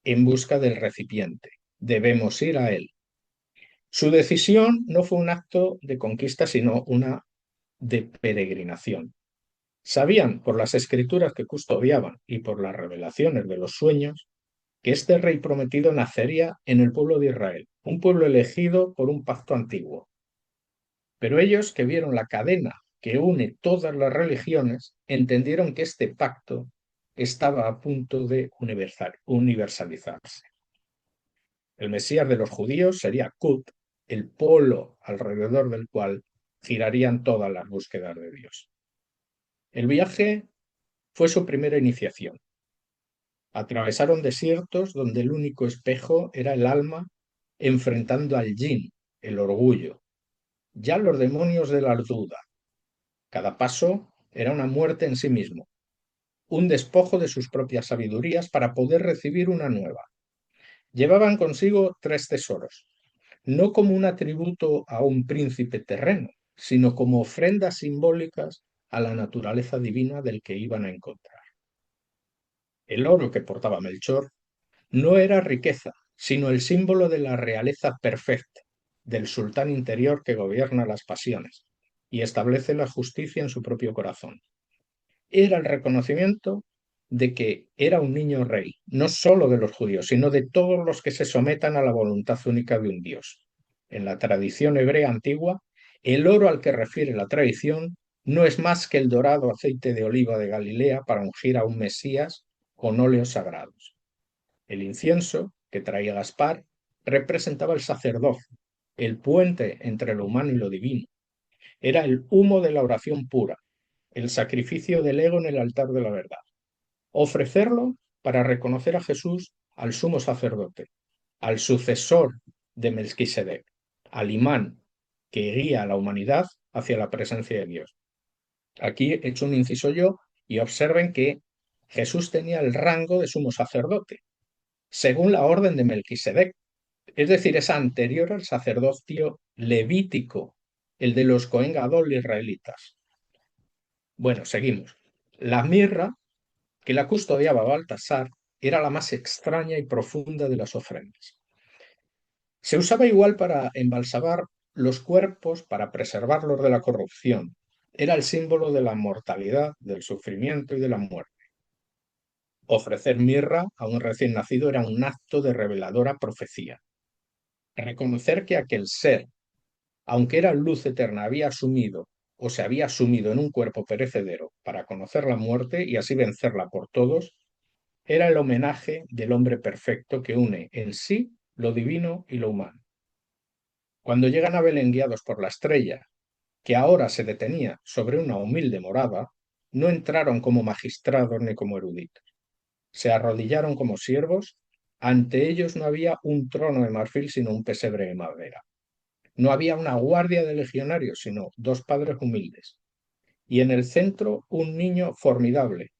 en busca del recipiente. Debemos ir a él. Su decisión no fue un acto de conquista, sino una de peregrinación. Sabían por las escrituras que custodiaban y por las revelaciones de los sueños que este rey prometido nacería en el pueblo de Israel, un pueblo elegido por un pacto antiguo. Pero ellos, que vieron la cadena que une todas las religiones, entendieron que este pacto estaba a punto de universalizarse. El Mesías de los judíos sería Kut, el polo alrededor del cual girarían todas las búsquedas de Dios. El viaje fue su primera iniciación. Atravesaron desiertos donde el único espejo era el alma enfrentando al yin, el orgullo, ya los demonios de la duda. Cada paso era una muerte en sí mismo, un despojo de sus propias sabidurías para poder recibir una nueva. Llevaban consigo 3 tesoros, no como un atributo a un príncipe terreno, sino como ofrendas simbólicas a la naturaleza divina del que iban a encontrar. El oro que portaba Melchor no era riqueza, sino el símbolo de la realeza perfecta, del sultán interior que gobierna las pasiones y establece la justicia en su propio corazón. Era el reconocimiento de que era un niño rey, no solo de los judíos, sino de todos los que se sometan a la voluntad única de un Dios. En la tradición hebrea antigua, el oro al que refiere la tradición no es más que el dorado aceite de oliva de Galilea para ungir a un Mesías con óleos sagrados. El incienso que traía Gaspar representaba el sacerdocio, el puente entre lo humano y lo divino. Era el humo de la oración pura, el sacrificio del ego en el altar de la verdad. Ofrecerlo para reconocer a Jesús al sumo sacerdote, al sucesor de Melquisedec, al imán que guía a la humanidad hacia la presencia de Dios. Aquí he hecho un inciso yo y observen que Jesús tenía el rango de sumo sacerdote, según la orden de Melquisedec, es decir, es anterior al sacerdocio levítico, el de los Cohen Gadol israelitas. Bueno, seguimos. La mirra que la custodiaba Baltasar era la más extraña y profunda de las ofrendas. Se usaba igual para embalsamar los cuerpos, para preservarlos de la corrupción. Era el símbolo de la mortalidad, del sufrimiento y de la muerte. Ofrecer mirra a un recién nacido era un acto de reveladora profecía. Reconocer que aquel ser, aunque era luz eterna, había asumido o se había sumido en un cuerpo perecedero para conocer la muerte y así vencerla por todos, era el homenaje del hombre perfecto que une en sí lo divino y lo humano. Cuando llegan a Belén guiados por la estrella, que ahora se detenía sobre una humilde morada, no entraron como magistrados ni como eruditos. Se arrodillaron como siervos. Ante ellos no había un trono de marfil, sino un pesebre de madera. No había una guardia de legionarios, sino 2 padres humildes. Y en el centro un niño formidable.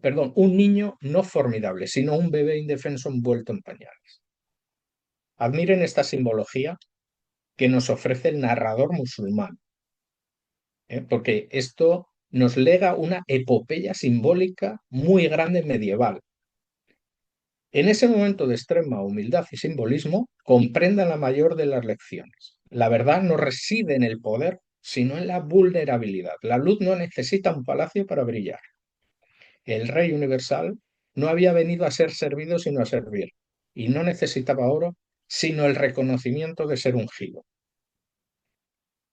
Perdón, un niño no formidable, sino un bebé indefenso envuelto en pañales. Admiren esta simbología que nos ofrece el narrador musulmán, porque esto nos lega una epopeya simbólica muy grande medieval. En ese momento de extrema humildad y simbolismo, comprendan la mayor de las lecciones. La verdad no reside en el poder, sino en la vulnerabilidad. La luz no necesita un palacio para brillar. El Rey universal no había venido a ser servido, sino a servir, y no necesitaba oro, sino el reconocimiento de ser ungido.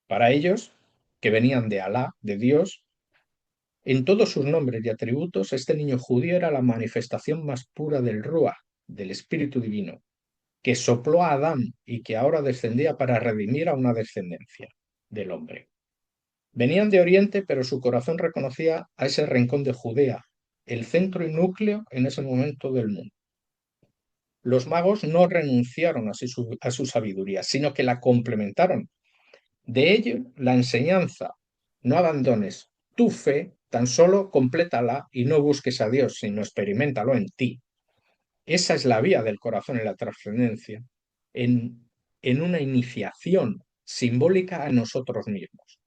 Para ellos, que venían de Alá, de Dios, en todos sus nombres y atributos, este niño judío era la manifestación más pura del Ruach, del Espíritu Divino. que sopló a Adán y que ahora descendía para redimir a una descendencia del hombre. Venían de Oriente, pero su corazón reconocía a ese rincón de Judea, el centro y núcleo en ese momento del mundo. Los magos no renunciaron a su sabiduría, sino que la complementaron. De ello, la enseñanza: no abandones tu fe, tan solo complétala y no busques a Dios, sino experiméntalo en ti. Esa es la vía del corazón en la trascendencia, en una iniciación simbólica a nosotros mismos.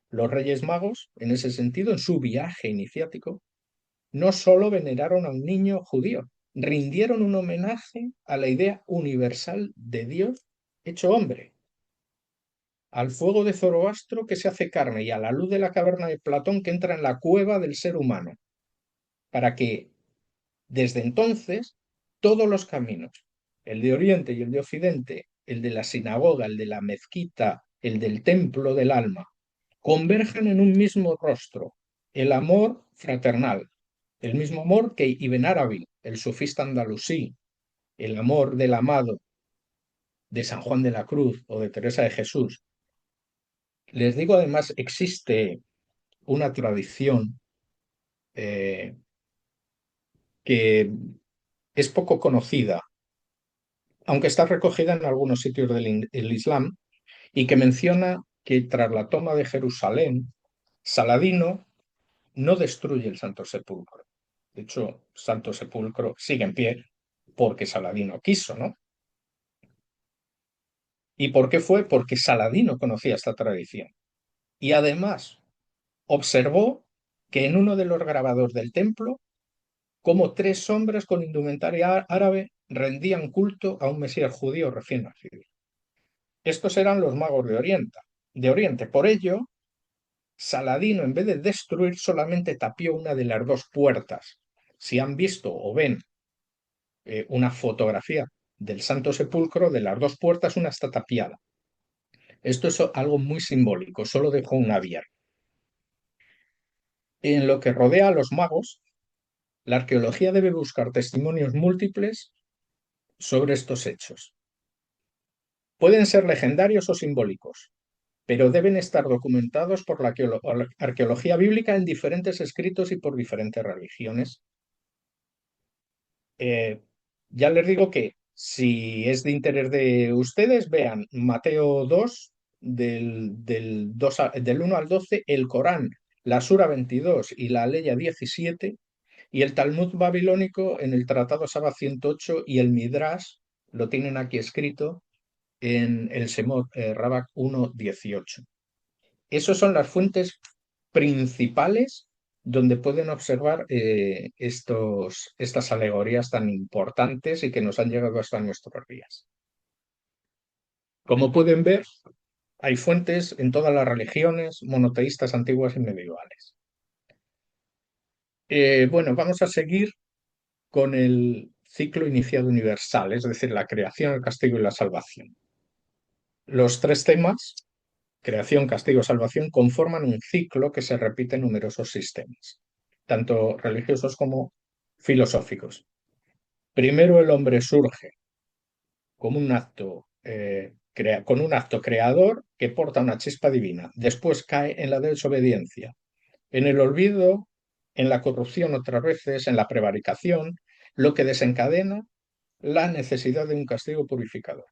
Los Reyes Magos, en ese sentido, en su viaje iniciático, no solo veneraron a un niño judío, rindieron un homenaje a la idea universal de Dios hecho hombre, al fuego de Zoroastro que se hace carne y a la luz de la caverna de Platón que entra en la cueva del ser humano, para que desde entonces todos los caminos, el de Oriente y el de Occidente, el de la sinagoga, el de la mezquita, el del templo del alma, converjan en un mismo rostro, el amor fraternal, el mismo amor que Ibn Arabi, el sufista andalusí, el amor del amado de San Juan de la Cruz o de Teresa de Jesús. Les digo, además, existe una tradición eh, que es poco conocida, aunque está recogida en algunos sitios del Islam, y que menciona que tras la toma de Jerusalén, Saladino no destruye el Santo Sepulcro. De hecho, Santo Sepulcro sigue en pie porque Saladino quiso, ¿no? ¿Y por qué fue? Porque Saladino conocía esta tradición. Y además observó que en uno de los grabados del templo, como 3 hombres con indumentaria árabe rendían culto a un mesías judío recién nacido. Estos eran los magos de Oriente. Por ello, Saladino, en vez de destruir, solamente tapió una de las 2 puertas. Si han visto o ven una fotografía del Santo Sepulcro, de las 2 puertas, una está tapiada. Esto es algo muy simbólico, solo dejó una abierta. En lo que rodea a los magos, la arqueología debe buscar testimonios múltiples sobre estos hechos. Pueden ser legendarios o simbólicos, pero deben estar documentados por la arqueología bíblica en diferentes escritos y por diferentes religiones. Ya les digo que si es de interés de ustedes, vean Mateo 2, del 1 al 12, el Corán, la Sura 22 y la Aleya 17, y el Talmud babilónico en el Tratado Saba 108 y el Midrash, lo tienen aquí escrito en el Semot Rabak 1:18. Esas son las fuentes principales donde pueden observar estas alegorías tan importantes y que nos han llegado hasta nuestros días. Como pueden ver, hay fuentes en todas las religiones monoteístas antiguas y medievales. Bueno, vamos a seguir con el ciclo iniciado universal, es decir, la creación, el castigo y la salvación. Los 3 temas, creación, castigo, salvación, conforman un ciclo que se repite en numerosos sistemas, tanto religiosos como filosóficos. Primero el hombre surge como con un acto creador que porta una chispa divina. Después cae en la desobediencia, en el olvido, en la corrupción otras veces, en la prevaricación, lo que desencadena la necesidad de un castigo purificador.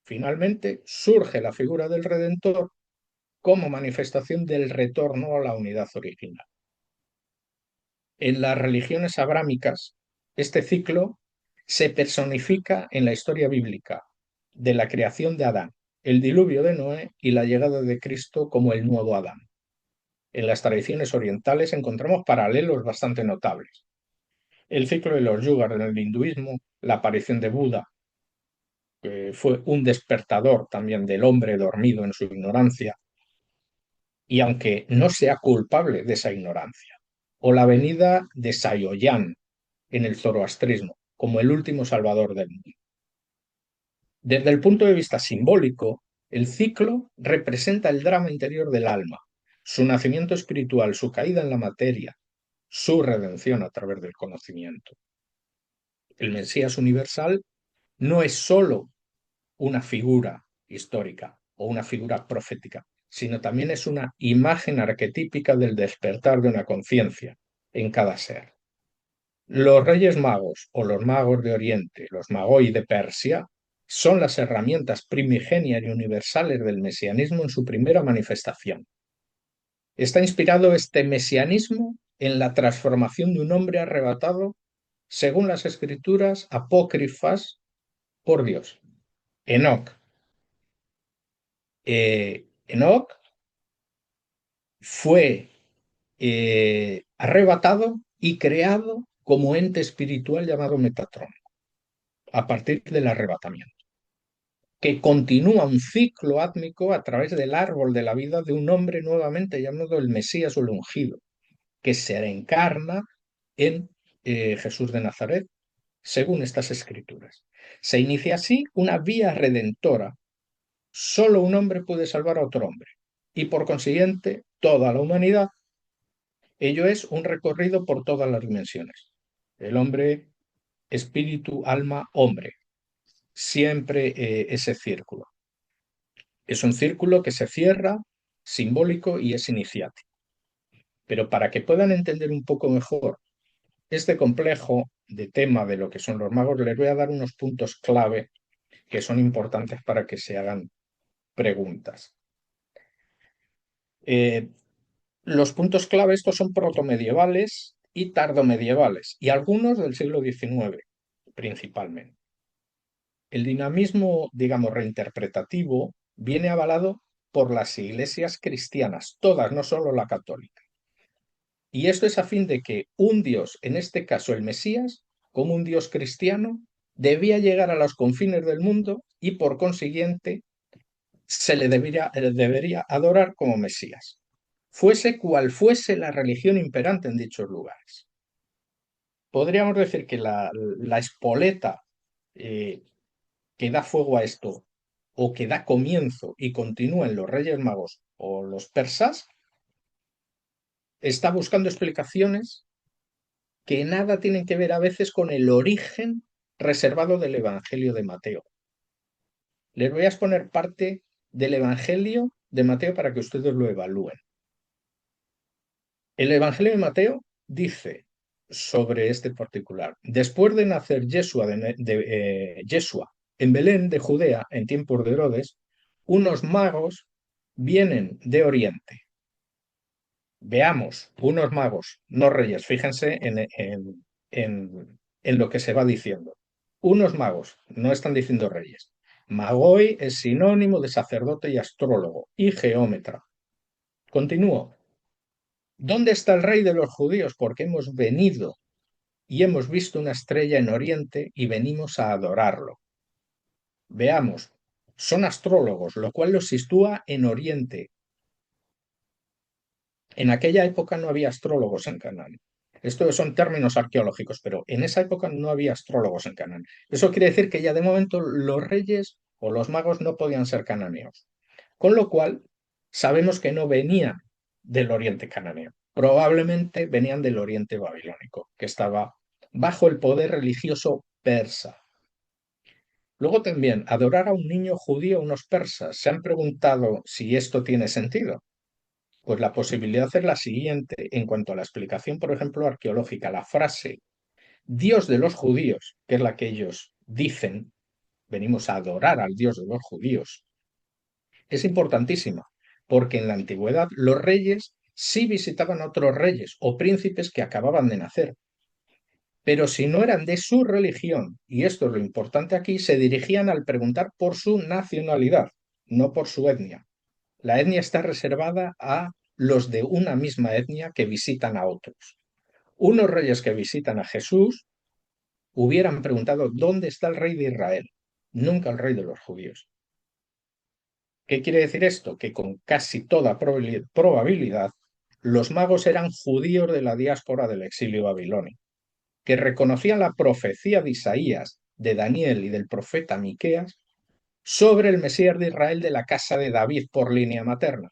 Finalmente surge la figura del Redentor como manifestación del retorno a la unidad original. En las religiones abrámicas, este ciclo se personifica en la historia bíblica de la creación de Adán, el diluvio de Noé y la llegada de Cristo como el nuevo Adán. En las tradiciones orientales encontramos paralelos bastante notables. El ciclo de los yugas en el hinduismo, la aparición de Buda, que fue un despertador también del hombre dormido en su ignorancia, y aunque no sea culpable de esa ignorancia, o la venida de Sayoyan en el zoroastrismo, como el último salvador del mundo. Desde el punto de vista simbólico, el ciclo representa el drama interior del alma, su nacimiento espiritual, su caída en la materia, su redención a través del conocimiento. El Mesías universal no es solo una figura histórica o una figura profética, sino también es una imagen arquetípica del despertar de una conciencia en cada ser. Los Reyes Magos o los magos de Oriente, los Magoi de Persia, son las herramientas primigenias y universales del mesianismo en su primera manifestación. Está inspirado este mesianismo en la transformación de un hombre arrebatado, según las escrituras apócrifas, por Dios. Enoc. Enoc fue arrebatado y creado como ente espiritual llamado Metatrón, a partir del arrebatamiento, que continúa un ciclo átmico a través del árbol de la vida de un hombre nuevamente llamado el Mesías o el ungido, que se reencarna en Jesús de Nazaret, según estas escrituras. Se inicia así una vía redentora. Solo un hombre puede salvar a otro hombre, y por consiguiente toda la humanidad. Ello es un recorrido por todas las dimensiones. El hombre, espíritu, alma, hombre. Siempre ese círculo. Es un círculo que se cierra, simbólico y es iniciático. Pero para que puedan entender un poco mejor este complejo de tema de lo que son los magos, les voy a dar unos puntos clave que son importantes para que se hagan preguntas. Los puntos clave estos son protomedievales y tardomedievales, y algunos del siglo XIX, principalmente. El dinamismo, digamos, reinterpretativo viene avalado por las iglesias cristianas, todas, no solo la católica. Y esto es a fin de que un Dios, en este caso el Mesías, como un Dios cristiano, debía llegar a los confines del mundo y por consiguiente se le debería adorar como Mesías, fuese cual fuese la religión imperante en dichos lugares. Podríamos decir que la espoleta que da fuego a esto o que da comienzo y continúa en los Reyes Magos o los persas, está buscando explicaciones que nada tienen que ver a veces con el origen reservado del Evangelio de Mateo. Les voy a exponer parte del Evangelio de Mateo para que ustedes lo evalúen. El Evangelio de Mateo dice sobre este particular: después de nacer Yeshua en Belén de Judea en tiempos de Herodes, unos magos vienen de Oriente. Veamos, unos magos, no reyes, fíjense en lo que se va diciendo. Unos magos, no están diciendo reyes. Magoi es sinónimo de sacerdote y astrólogo y geómetra. Continúo. ¿Dónde está el rey de los judíos? Porque hemos venido y hemos visto una estrella en Oriente y venimos a adorarlo. Veamos, son astrólogos, lo cual los sitúa en Oriente. En aquella época no había astrólogos en Canaán. Estos son términos arqueológicos, pero en esa época no había astrólogos en Canaán. Eso quiere decir que ya de momento los reyes o los magos no podían ser cananeos. Con lo cual, sabemos que no venían del oriente cananeo. Probablemente venían del oriente babilónico, que estaba bajo el poder religioso persa. Luego también, adorar a un niño judío unos persas. ¿Se han preguntado si esto tiene sentido? Pues la posibilidad es la siguiente en cuanto a la explicación, por ejemplo, arqueológica. La frase Dios de los judíos, que es la que ellos dicen, venimos a adorar al Dios de los judíos, es importantísima, porque en la antigüedad los reyes sí visitaban a otros reyes o príncipes que acababan de nacer. Pero si no eran de su religión, y esto es lo importante aquí, se dirigían al preguntar por su nacionalidad, no por su etnia. La etnia está reservada a los de una misma etnia que visitan a otros. Unos reyes que visitan a Jesús hubieran preguntado ¿dónde está el rey de Israel? Nunca el rey de los judíos. ¿Qué quiere decir esto? Que con casi toda probabilidad los magos eran judíos de la diáspora del exilio babilónico, que reconocían la profecía de Isaías, de Daniel y del profeta Miqueas sobre el Mesías de Israel de la casa de David por línea materna.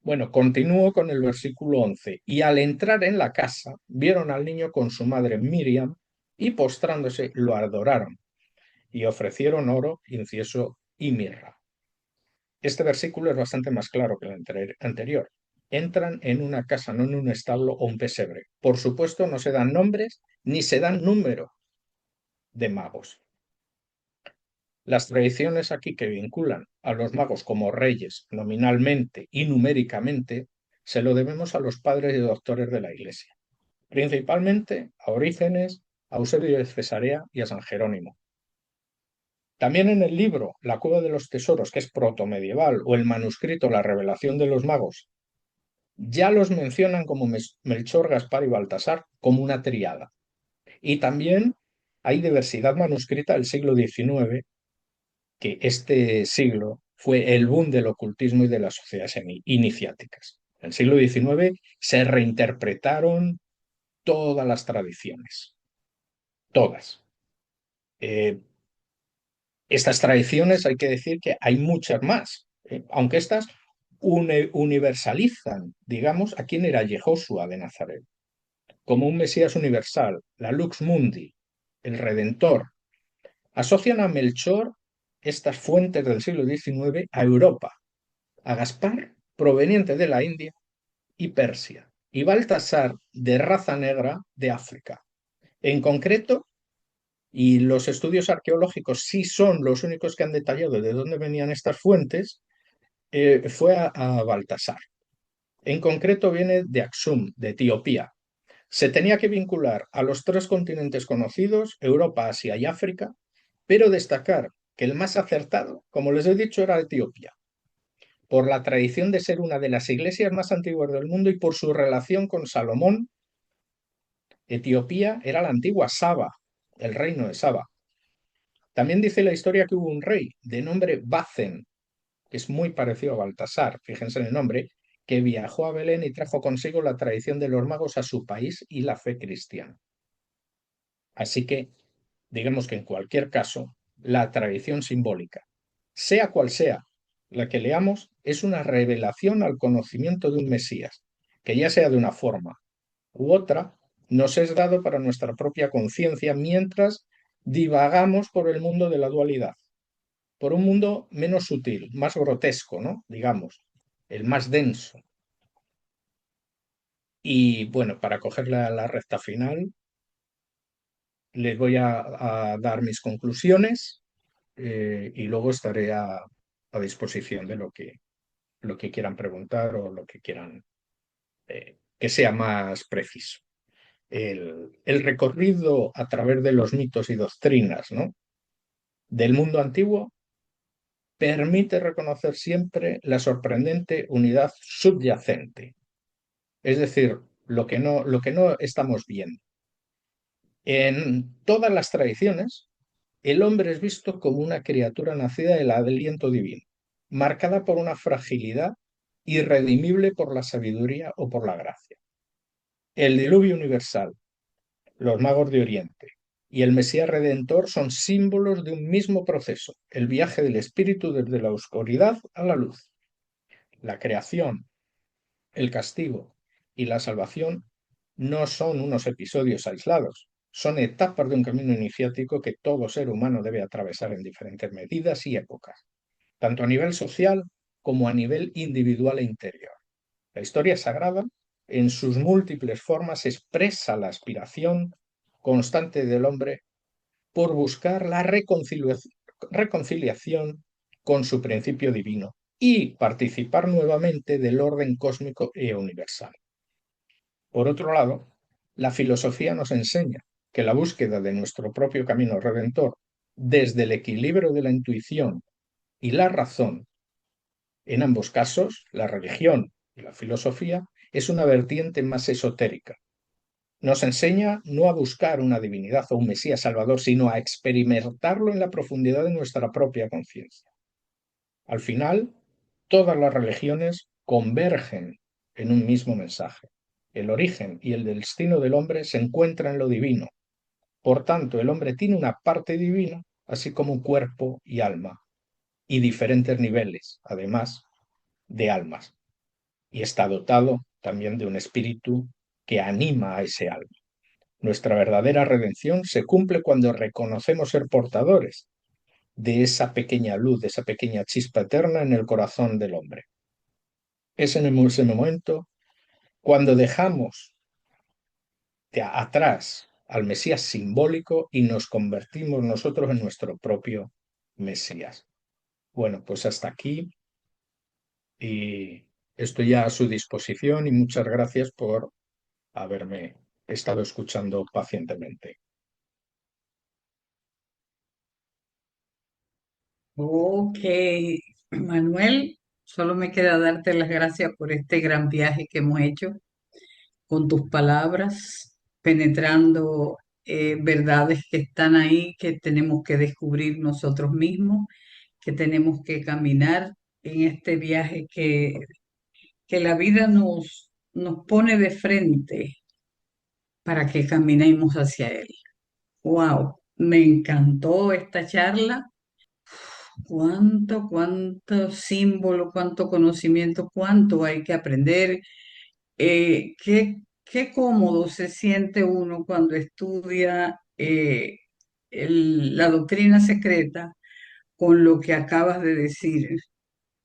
Bueno, continúo con el versículo 11. Y al entrar en la casa, vieron al niño con su madre Miriam y postrándose lo adoraron. y ofrecieron oro, incienso y mirra. Este versículo es bastante más claro que el anterior. Entran en una casa, no en un establo o un pesebre. Por supuesto, no se dan nombres ni se dan número de magos. Las tradiciones aquí que vinculan a los magos como reyes nominalmente y numéricamente se lo debemos a los padres y doctores de la Iglesia, principalmente a Orígenes, a Eusebio de Cesarea y a San Jerónimo. También en el libro La Cueva de los Tesoros, que es protomedieval, o el manuscrito La Revelación de los Magos, ya los mencionan como Melchor, Gaspar y Baltasar, como una tríada. Y también hay diversidad manuscrita del siglo XIX, que este siglo fue el boom del ocultismo y de las sociedades iniciáticas. En el siglo XIX se reinterpretaron todas las tradiciones, todas. Estas tradiciones hay que decir que hay muchas más, aunque estas universalizan, digamos, a quién era Yehoshua de Nazaret, como un Mesías universal, la Lux Mundi, el Redentor. Asocian a Melchor, estas fuentes del siglo XIX, a Europa, a Gaspar, proveniente de la India y Persia, y Baltasar, de raza negra, de África. En concreto, y los estudios arqueológicos sí son los únicos que han detallado de dónde venían estas fuentes, fue a Baltasar. En concreto viene de Aksum, de Etiopía. Se tenía que vincular a los tres continentes conocidos, Europa, Asia y África, pero destacar que el más acertado, como les he dicho, era Etiopía, por la tradición de ser una de las iglesias más antiguas del mundo y por su relación con Salomón. Etiopía era la antigua Saba, el reino de Saba. También dice la historia que hubo un rey de nombre Bacen, que es muy parecido a Baltasar, fíjense en el nombre, que viajó a Belén y trajo consigo la tradición de los magos a su país y la fe cristiana. Así que, digamos que en cualquier caso, la tradición simbólica, sea cual sea la que leamos, es una revelación al conocimiento de un Mesías, que ya sea de una forma u otra, nos es dado para nuestra propia conciencia mientras divagamos por el mundo de la dualidad, por un mundo menos sutil, más grotesco, ¿no? Digamos, el más denso. Y bueno, para coger la recta final, les voy a dar mis conclusiones, y luego estaré a disposición de lo que quieran preguntar o lo que quieran que sea más preciso. El recorrido a través de los mitos y doctrinas, ¿no?, del mundo antiguo permite reconocer siempre la sorprendente unidad subyacente, es decir, lo que no estamos viendo. En todas las tradiciones, el hombre es visto como una criatura nacida del aliento divino, marcada por una fragilidad irredimible por la sabiduría o por la gracia. El diluvio universal, los magos de Oriente y el Mesías Redentor son símbolos de un mismo proceso, el viaje del espíritu desde la oscuridad a la luz. La creación, el castigo y la salvación no son unos episodios aislados, son etapas de un camino iniciático que todo ser humano debe atravesar en diferentes medidas y épocas, tanto a nivel social como a nivel individual e interior. La historia sagrada, en sus múltiples formas, expresa la aspiración constante del hombre por buscar la reconciliación con su principio divino y participar nuevamente del orden cósmico e universal. Por otro lado, la filosofía nos enseña que la búsqueda de nuestro propio camino redentor, desde el equilibrio de la intuición y la razón, en ambos casos, la religión y la filosofía, es una vertiente más esotérica. Nos enseña no a buscar una divinidad o un Mesías Salvador, sino a experimentarlo en la profundidad de nuestra propia conciencia. Al final, todas las religiones convergen en un mismo mensaje. El origen y el destino del hombre se encuentran en lo divino. Por tanto, el hombre tiene una parte divina, así como un cuerpo y alma, y diferentes niveles, además, de almas. Y está dotado también de un espíritu que anima a ese alma. Nuestra verdadera redención se cumple cuando reconocemos ser portadores de esa pequeña luz, de esa pequeña chispa eterna en el corazón del hombre. Es en ese momento cuando dejamos atrás al Mesías simbólico y nos convertimos nosotros en nuestro propio Mesías. Bueno, pues hasta aquí y estoy ya a su disposición y muchas gracias por haberme estado escuchando pacientemente. Ok, Manuel, solo me queda darte las gracias por este gran viaje que hemos hecho con tus palabras, penetrando verdades que están ahí, que tenemos que descubrir nosotros mismos, que tenemos que caminar en este viaje que la vida nos pone de frente para que caminemos hacia él. Wow, me encantó esta charla. Cuánto símbolo, cuánto conocimiento, cuánto hay que aprender. Qué cómodo se siente uno cuando estudia la doctrina secreta con lo que acabas de decir,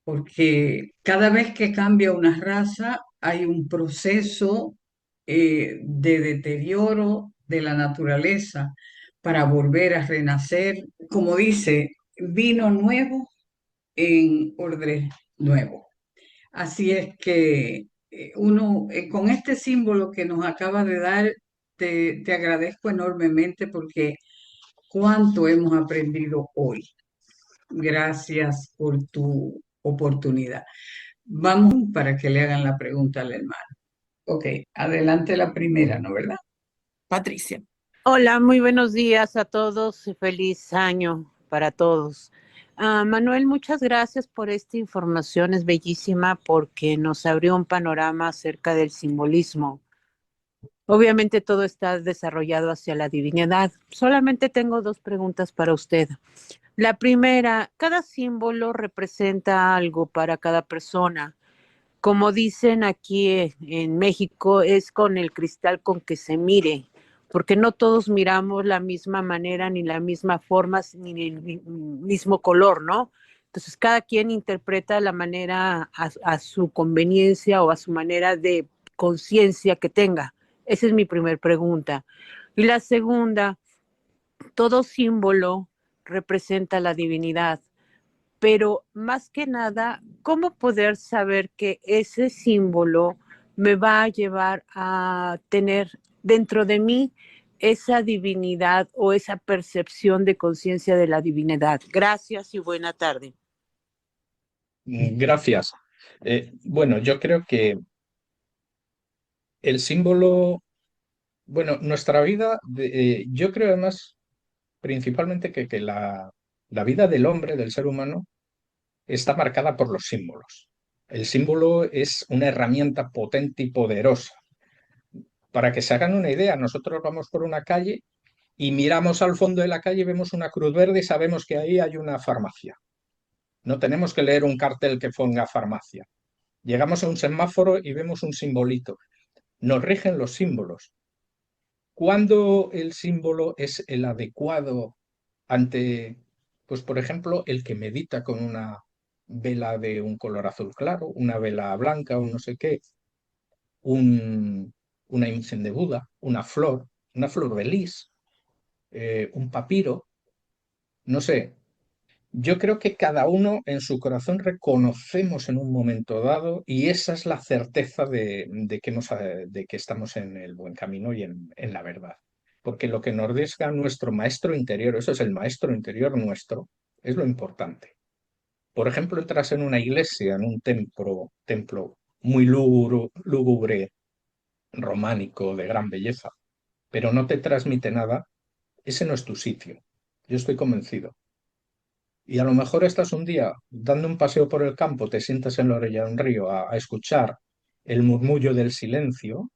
porque cada vez que cambia una raza hay un proceso de deterioro de la naturaleza para volver a renacer. Como dice, vino nuevo en orden nuevo. Así es que uno, con este símbolo que nos acaba de dar, te agradezco enormemente porque cuánto hemos aprendido hoy. Gracias por tu oportunidad. Vamos para que le hagan la pregunta al hermano. Ok, adelante la primera, ¿no, verdad? Patricia. Hola, muy buenos días a todos y feliz año para todos. Manuel, muchas gracias por esta información, es bellísima porque nos abrió un panorama acerca del simbolismo. Obviamente todo está desarrollado hacia la divinidad. Solamente tengo dos preguntas para usted. La primera, cada símbolo representa algo para cada persona. Como dicen aquí en México, es con el cristal con que se mire, porque no todos miramos la misma manera, ni la misma forma, ni el mismo color, ¿no? Entonces, cada quien interpreta la manera a su conveniencia o a su manera de conciencia que tenga. Esa es mi primera pregunta. Y la segunda, todo símbolo representa la divinidad, pero más que nada, ¿cómo poder saber que ese símbolo me va a llevar a tener dentro de mí esa divinidad o esa percepción de conciencia de la divinidad? Gracias y buena tarde. Gracias. Bueno, yo creo que el símbolo, bueno, nuestra vida, yo creo además principalmente que la vida del hombre, del ser humano, está marcada por los símbolos. El símbolo es una herramienta potente y poderosa. Para que se hagan una idea, nosotros vamos por una calle y miramos al fondo de la calle y vemos una cruz verde y sabemos que ahí hay una farmacia. No tenemos que leer un cartel que ponga farmacia. Llegamos a un semáforo y vemos un simbolito. Nos rigen los símbolos. ¿Cuándo el símbolo es el adecuado ante, pues por ejemplo, el que medita con una vela de un color azul claro, una vela blanca o no sé qué, una imagen de Buda, una flor de lis, un papiro, no sé. Yo creo que cada uno en su corazón reconocemos en un momento dado y esa es la certeza de que estamos en el buen camino y en la verdad. Porque lo que nos diga nuestro maestro interior, eso es el maestro interior nuestro, es lo importante. Por ejemplo, entras en una iglesia, en un templo muy lúgubre, románico, de gran belleza, pero no te transmite nada, ese no es tu sitio. Yo estoy convencido. Y a lo mejor estás un día dando un paseo por el campo, te sientas en la orilla de un río a escuchar el murmullo del silencio,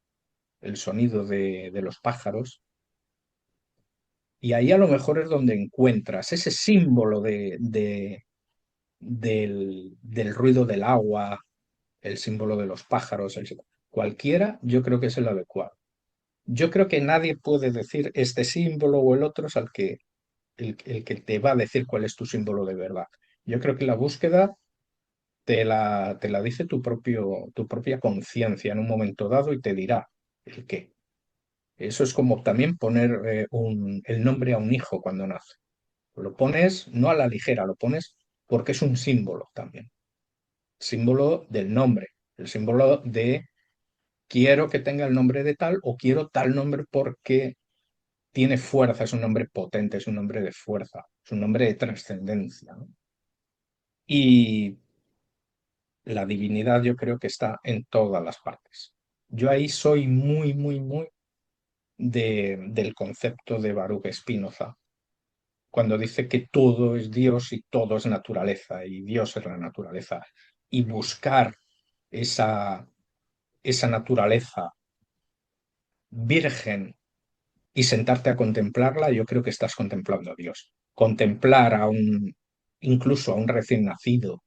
el sonido de los pájaros, y ahí a lo mejor es donde encuentras ese símbolo del ruido del agua, el símbolo de los pájaros, cualquiera, yo creo que es el adecuado. Yo creo que nadie puede decir este símbolo o el otro es al que el que te va a decir cuál es tu símbolo de verdad. Yo creo que la búsqueda te la dice tu propia conciencia en un momento dado y te dirá el qué. Eso es como también poner el nombre a un hijo cuando nace. Lo pones no a la ligera, lo pones porque es un símbolo también. Símbolo del nombre, el símbolo de quiero que tenga el nombre de tal o quiero tal nombre porque tiene fuerza, es un nombre potente, es un nombre de fuerza, es un nombre de trascendencia, ¿no? Y la divinidad yo creo que está en todas las partes. Yo ahí soy muy, muy, muy del concepto de Baruch Spinoza, cuando dice que todo es Dios y todo es naturaleza, y Dios es la naturaleza, y buscar esa naturaleza virgen y sentarte a contemplarla, yo creo que estás contemplando a Dios. Contemplar incluso a un recién nacido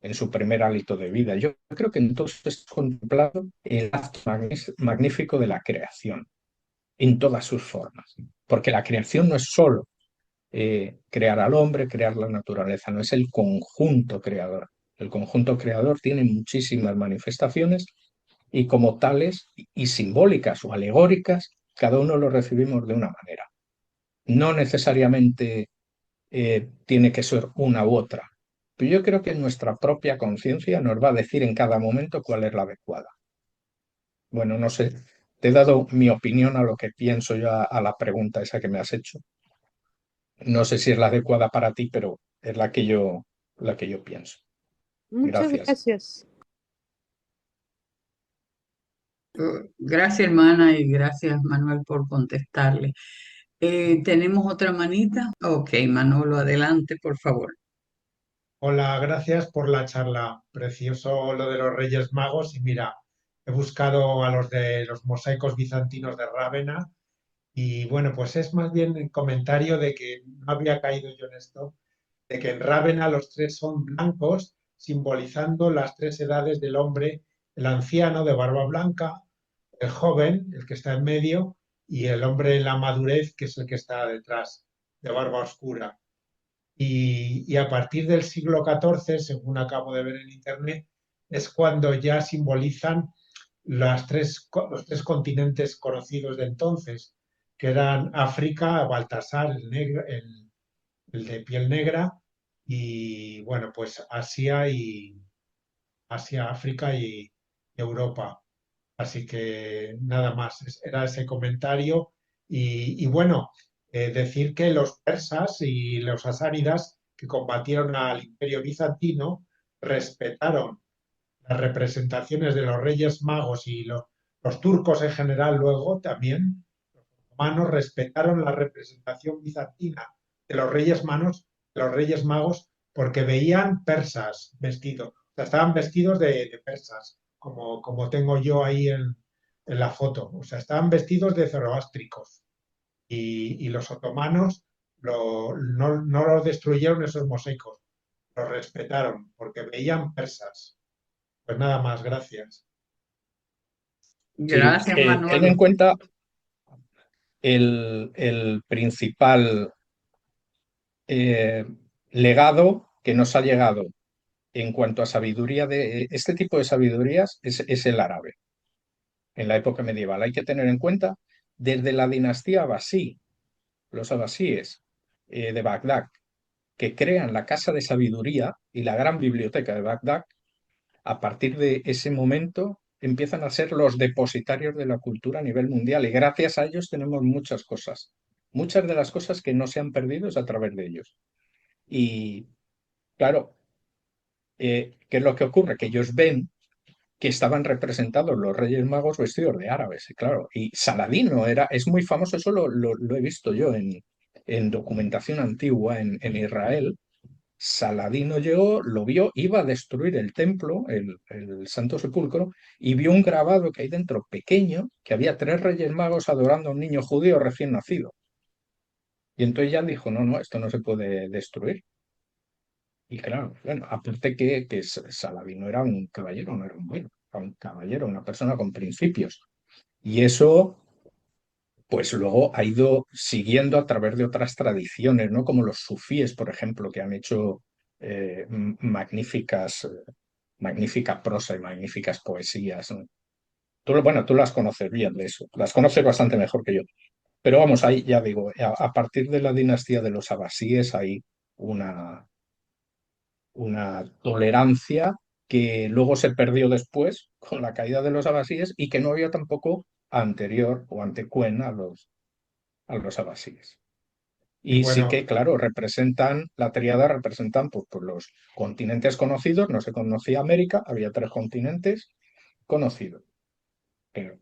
en su primer hálito de vida. Yo creo que entonces es contemplado el acto magnífico de la creación en todas sus formas, porque la creación no es solo crear al hombre, crear la naturaleza, no es el conjunto creador. El conjunto creador tiene muchísimas manifestaciones y como tales y simbólicas o alegóricas, cada uno lo recibimos de una manera. No necesariamente tiene que ser una u otra, pero yo creo que nuestra propia conciencia nos va a decir en cada momento cuál es la adecuada. Bueno, no sé, te he dado mi opinión a lo que pienso yo a la pregunta esa que me has hecho. No sé si es la adecuada para ti, pero es la que yo pienso. Muchas Gracias. gracias. Gracias, hermana, y gracias, Manuel, por contestarle. ¿Tenemos otra manita? Ok, Manolo, adelante, por favor. Hola, gracias por la charla. Precioso lo de los Reyes Magos. Y mira, he buscado a los de los mosaicos bizantinos de Rávena y bueno, pues es más bien el comentario de que no había caído yo en esto, de que en Rávena los tres son blancos, simbolizando las tres edades del hombre, el anciano de barba blanca, el joven, el que está en medio, y el hombre en la madurez, que es el que está detrás, de barba oscura. Y a partir del siglo XIV, según acabo de ver en Internet, es cuando ya simbolizan los tres continentes conocidos de entonces, que eran África, Baltasar, el negro, el de piel negra, y bueno, pues Asia, África y Europa. Así que nada más, era ese comentario. Y bueno, decir que los persas y los asánidas que combatieron al imperio bizantino respetaron las representaciones de los Reyes Magos y los turcos en general luego también, los otomanos respetaron la representación bizantina de los Reyes Magos porque veían persas vestidos, o sea, estaban vestidos de persas, como tengo yo ahí en la foto, o sea, estaban vestidos de zoroástricos y los otomanos no los destruyeron esos mosaicos, los respetaron porque veían persas. Pues nada más, gracias. Sí, Gracias, ten en Manolo. cuenta el principal eh, legado que nos ha llegado en cuanto a sabiduría de este tipo de sabidurías es el árabe en la época medieval. Hay que tener en cuenta desde la dinastía abasí, los abasíes de Bagdad, que crean la Casa de Sabiduría y la gran biblioteca de Bagdad. A partir de ese momento empiezan a ser los depositarios de la cultura a nivel mundial y gracias a ellos tenemos muchas cosas. Muchas de las cosas que no se han perdido es a través de ellos. Y claro, ¿qué es lo que ocurre? Que ellos ven que estaban representados los Reyes Magos vestidos de árabes, y claro. Y Saladino es muy famoso, eso lo he visto yo en documentación antigua en Israel. Saladino llegó, lo vio, iba a destruir el templo, el Santo Sepulcro, y vio un grabado que hay dentro pequeño, que había tres Reyes Magos adorando a un niño judío recién nacido. Y entonces ya dijo, no, no, esto no se puede destruir. Y claro, bueno, aparte que Saladino era un caballero, no era un bueno, era un caballero, una persona con principios. Y eso pues luego ha ido siguiendo a través de otras tradiciones, ¿no? Como los sufíes, por ejemplo, que han hecho magnífica prosa y magníficas poesías, ¿no? Bueno, tú las conoces bien de eso, las conoces bastante mejor que yo. Pero vamos, ahí ya digo, a partir de la dinastía de los abasíes hay una, una tolerancia que luego se perdió después con la caída de los abasíes y que no había tampoco anterior o antecuén a los abasíes. Y Y sí bueno, que, claro, la tríada representan pues, los continentes conocidos, no se conocía América, había 3 continentes conocidos.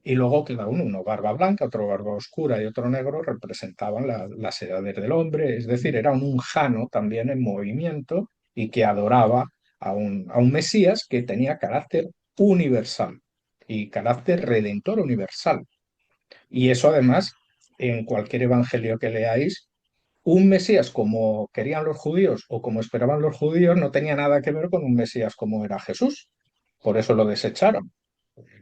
Y luego cada uno barba blanca, otro barba oscura y otro negro, representaban las edades del hombre, es decir, era un jano también en movimiento y que adoraba a un Mesías que tenía carácter universal y carácter redentor universal. Y eso además, en cualquier evangelio que leáis, un Mesías como querían los judíos o como esperaban los judíos no tenía nada que ver con un Mesías como era Jesús. Por eso lo desecharon.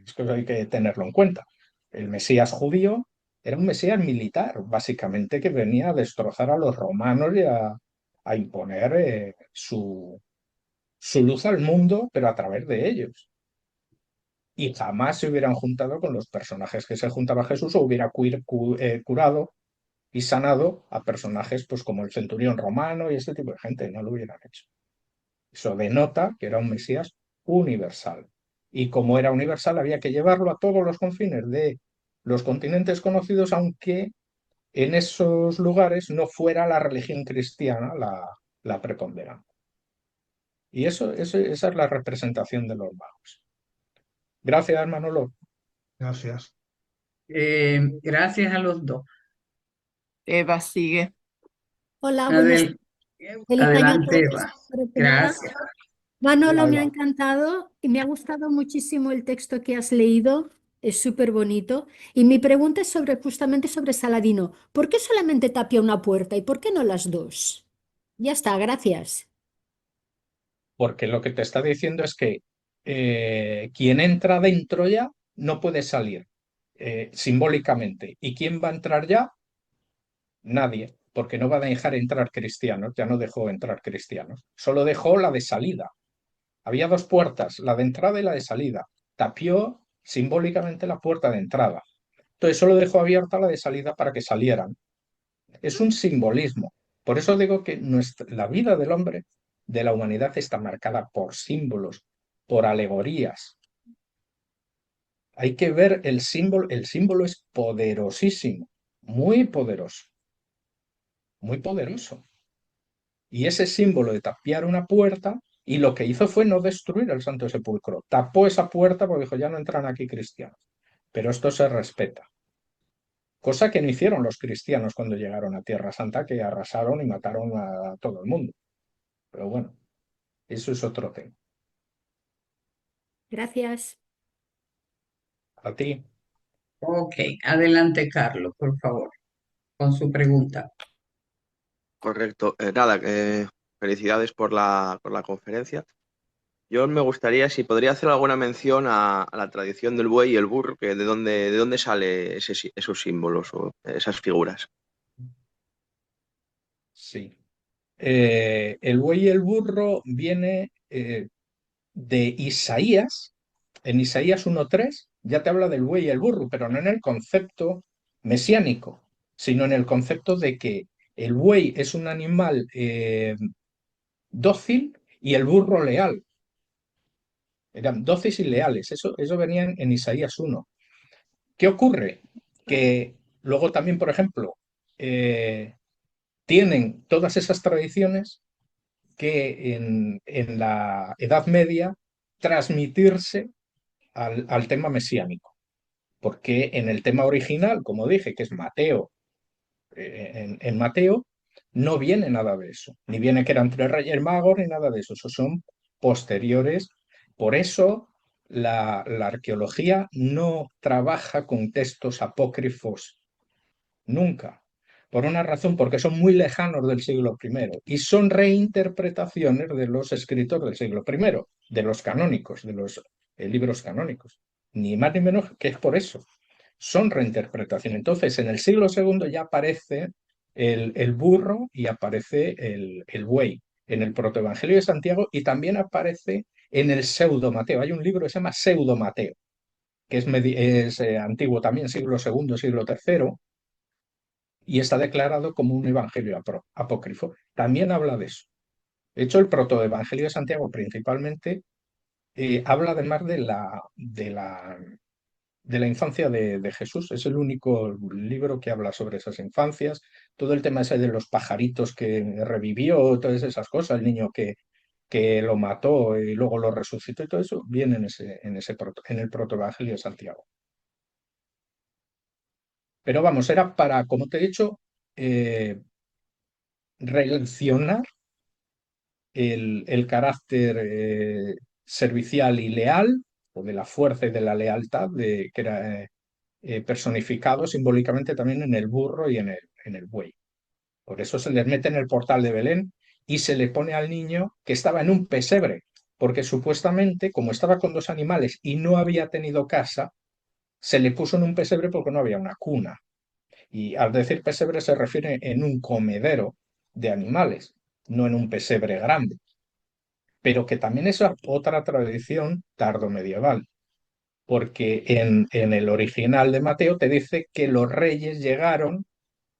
Es que eso hay que tenerlo en cuenta. El Mesías judío era un Mesías militar, básicamente, que venía a destrozar a los romanos y a imponer su luz al mundo, pero a través de ellos. Y jamás se hubieran juntado con los personajes que se juntaba Jesús o hubiera curado y sanado a personajes pues, como el centurión romano y este tipo de gente. No lo hubieran hecho. Eso denota que era un Mesías universal. Y como era universal, había que llevarlo a todos los confines de los continentes conocidos, aunque en esos lugares no fuera la religión cristiana la preponderante. Y esa es la representación de los magos. Gracias, Manolo. gracias. Gracias a los dos. Eva sigue. Hola, Adel- feliz año a adelante, todos. Eva. Primero, Gracias. Manolo, me ha Hola. encantado y me ha gustado muchísimo el texto que has leído. Es súper bonito. Y mi pregunta es justamente sobre Saladino. ¿Por qué solamente tapia una puerta y por qué no las dos? Ya está, gracias. Porque lo que te está diciendo es que quien entra dentro ya no puede salir simbólicamente. ¿Y quién va a entrar ya? Nadie, porque no va a dejar entrar cristianos, ya no dejó entrar cristianos, solo dejó la de salida. Había 2 puertas, la de entrada y la de salida. Tapió simbólicamente la puerta de entrada. Entonces solo dejó abierta la de salida para que salieran. Es un simbolismo. Por eso digo que la vida del hombre, de la humanidad, está marcada por símbolos, por alegorías. Hay que ver el símbolo. El símbolo es poderosísimo, muy poderoso, muy poderoso. Y ese símbolo de tapiar una puerta, y lo que hizo fue no destruir el Santo Sepulcro. Tapó esa puerta porque dijo, ya no entran aquí cristianos. Pero esto se respeta. Cosa que no hicieron los cristianos cuando llegaron a Tierra Santa, que arrasaron y mataron a todo el mundo. Pero bueno, eso es otro tema. Gracias. A ti. Ok, adelante, Carlos, por favor, con su pregunta. Correcto. Nada, felicidades por la conferencia. Yo me gustaría, si podría hacer alguna mención a la tradición del buey y el burro, que de dónde sale esos símbolos o esas figuras. Sí. El buey y el burro viene de Isaías. En Isaías 1:3 ya te habla del buey y el burro, pero no en el concepto mesiánico, sino en el concepto de que el buey es un animal dócil y el burro leal. Eran dóciles y leales. Eso venía en Isaías 1. ¿Qué ocurre? Que luego también, por ejemplo, tienen todas esas tradiciones que en la Edad Media transmitirse al tema mesiánico. Porque en el tema original, como dije, que es Mateo, en Mateo, no viene nada de eso. Ni viene que eran 3 reyes magos, ni nada de eso. Esos son posteriores. Por eso la arqueología no trabaja con textos apócrifos nunca. Por una razón, porque son muy lejanos del siglo I y son reinterpretaciones de los escritos del siglo I, de los canónicos, de los libros canónicos. Ni más ni menos que es por eso. son reinterpretaciones. Entonces, en el siglo II ya aparece el burro y aparece el buey en el protoevangelio de Santiago y también aparece en el pseudo Mateo. Hay un libro que se llama Pseudo Mateo, que es antiguo también, siglo II, siglo III, y está declarado como un evangelio apócrifo. También habla de eso. De hecho, el protoevangelio de Santiago principalmente habla además de la infancia de Jesús. Es el único libro que habla sobre esas infancias. Todo el tema ese de los pajaritos que revivió, todas esas cosas, el niño que lo mató y luego lo resucitó y todo eso viene en el protoevangelio de Santiago. Pero vamos, era para, como te he dicho, relacionar el carácter servicial y leal, o de la fuerza y de la lealtad, que era personificado simbólicamente también en el burro y en el buey. Por eso se les mete en el portal de Belén y se le pone al niño que estaba en un pesebre, porque supuestamente, como estaba con dos animales y no había tenido casa, se le puso en un pesebre porque no había una cuna. Y al decir pesebre se refiere en un comedero de animales, no en un pesebre grande, pero que también es otra tradición tardomedieval, porque en el original de Mateo te dice que los reyes llegaron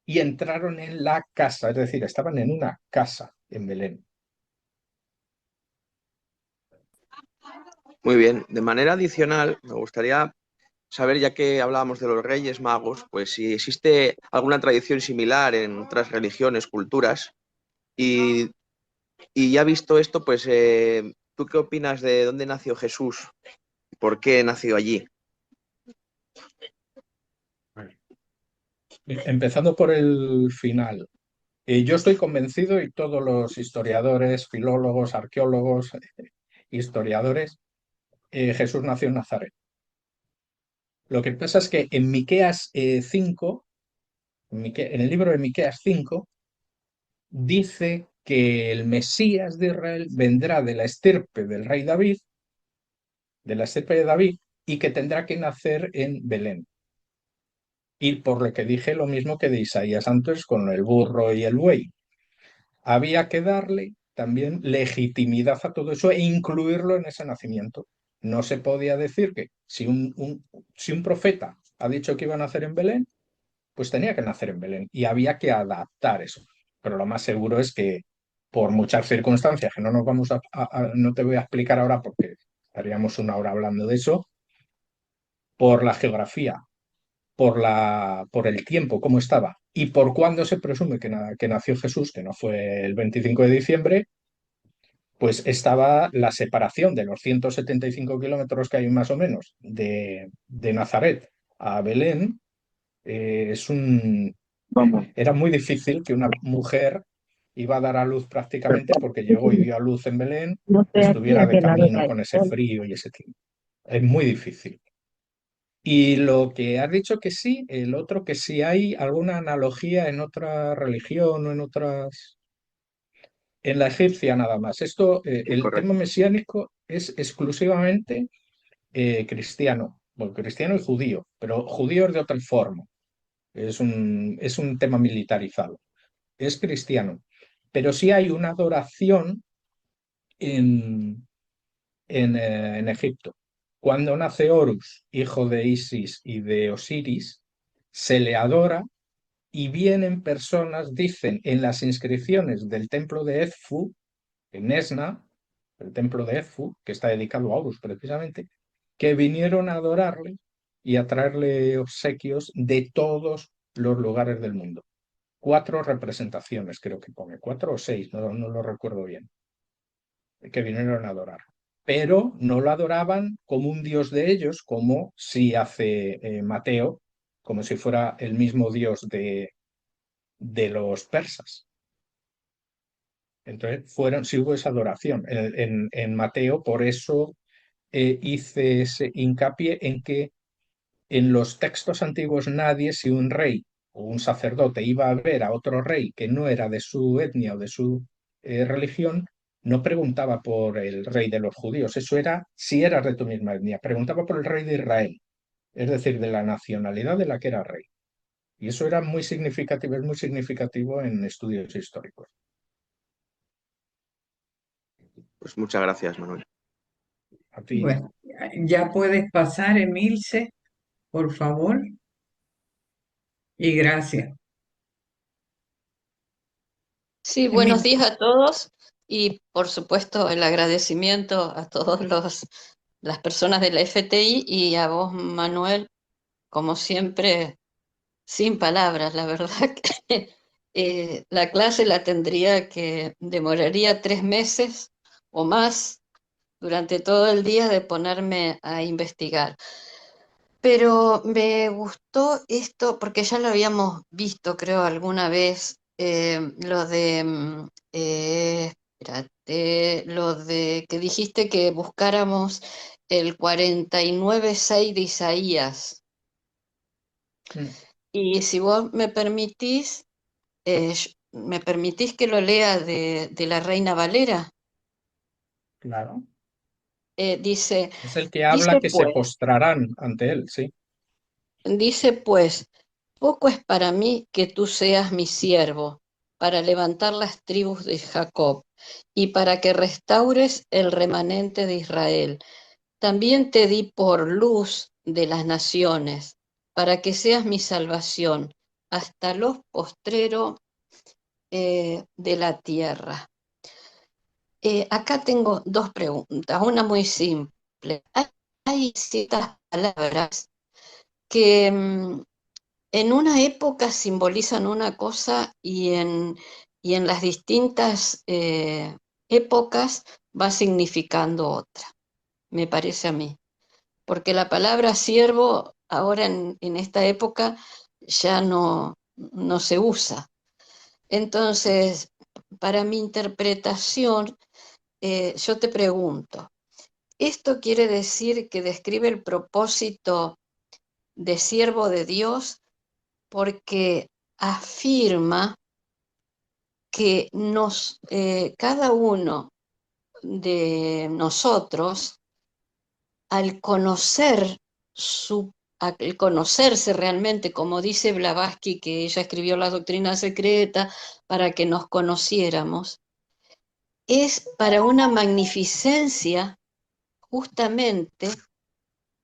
y entraron en la casa, es decir, estaban en una casa en Belén. Muy bien. De manera adicional, me gustaría saber, ya que hablábamos de los Reyes Magos, pues si existe alguna tradición similar en otras religiones, culturas, y, y ya visto esto, pues ¿tú qué opinas de dónde nació Jesús? ¿Por qué nació allí? Empezando por el final. Yo estoy convencido, y todos los historiadores, filólogos, arqueólogos, historiadores, Jesús nació en Nazaret. Lo que pasa es que en Miqueas 5, en el libro de Miqueas 5, dice que el Mesías de Israel vendrá de la estirpe del rey David, de la estirpe de David, y que tendrá que nacer en Belén. Y por lo que dije lo mismo que de Isaías antes con el burro y el buey. Había que darle también legitimidad a todo eso e incluirlo en ese nacimiento. No se podía decir que si un profeta ha dicho que iba a nacer en Belén, pues tenía que nacer en Belén y había que adaptar eso. Pero lo más seguro es que por muchas circunstancias que no nos vamos no te voy a explicar ahora porque estaríamos una hora hablando de eso, por la geografía, por el tiempo, cómo estaba, y por cuándo se presume que nació Jesús, que no fue el 25 de diciembre, pues estaba la separación de los 175 kilómetros que hay más o menos de Nazaret a Belén. Era muy difícil que una mujer iba a dar a luz prácticamente porque llegó y dio a luz en Belén, estuviera de camino con ese frío y ese tiempo. Es muy difícil. Y lo que has dicho que sí, el otro que sí hay alguna analogía en otra religión o en otras, en la egipcia nada más. Esto, el tema Correcto. mesiánico es exclusivamente cristiano, bueno, cristiano y judío, pero judío es de otra forma. Es un tema militarizado. Es cristiano, pero sí hay una adoración en, en Egipto. Cuando nace Horus, hijo de Isis y de Osiris, se le adora y vienen personas, dicen en las inscripciones del templo de Edfu, en Esna, el templo de Edfu, que está dedicado a Horus precisamente, que vinieron a adorarle y a traerle obsequios de todos los lugares del mundo. 4 representaciones creo que pone, 4 o 6, no lo recuerdo bien, que vinieron a adorar. Pero no lo adoraban como un dios de ellos, como si hace Mateo, como si fuera el mismo dios de los persas. Entonces, sí hubo esa adoración. En Mateo, por eso hice ese hincapié en que en los textos antiguos nadie, si un rey o un sacerdote iba a ver a otro rey que no era de su etnia o de su religión, no preguntaba por el rey de los judíos. Eso era si eras de tu misma etnia. Preguntaba por el rey de Israel. es decir, de la nacionalidad de la que era rey. Y eso era muy significativo, es muy significativo en estudios históricos. Pues muchas gracias, Manuel. A ti. Bueno, ya puedes pasar, Emilce, por favor. Y gracias. Sí, buenos Emilce. días a todos y por supuesto el agradecimiento a todos las personas de la FTI y a vos, Manuel, como siempre, sin palabras, la verdad que la clase la tendría que demoraría 3 meses o más durante todo el día de ponerme a investigar. Pero me gustó esto porque ya lo habíamos visto, creo, alguna vez, lo de, espérate, lo de que dijiste que buscáramos el 49:6 de Isaías. Mm, Y si vos me permitís que lo lea de la Reina Valera. claro. Dice, Es el que habla dice que se pues. postrarán ante él, sí. Dice pues, poco es para mí que tú seas mi siervo, para levantar las tribus de Jacob y para que restaures el remanente de Israel. También te di por luz de las naciones, para que seas mi salvación hasta los postreros de la tierra. Acá tengo dos preguntas, una muy simple. Hay ciertas palabras que en una época simbolizan una cosa y en las distintas épocas va significando otra, me parece a mí. Porque la palabra siervo ahora en esta época ya no se usa. Entonces, para mi interpretación, yo te pregunto, ¿esto quiere decir que describe el propósito de siervo de Dios porque afirma que cada uno de nosotros, al conocer al conocerse realmente, como dice Blavatsky, que ella escribió la doctrina secreta para que nos conociéramos, es para una magnificencia justamente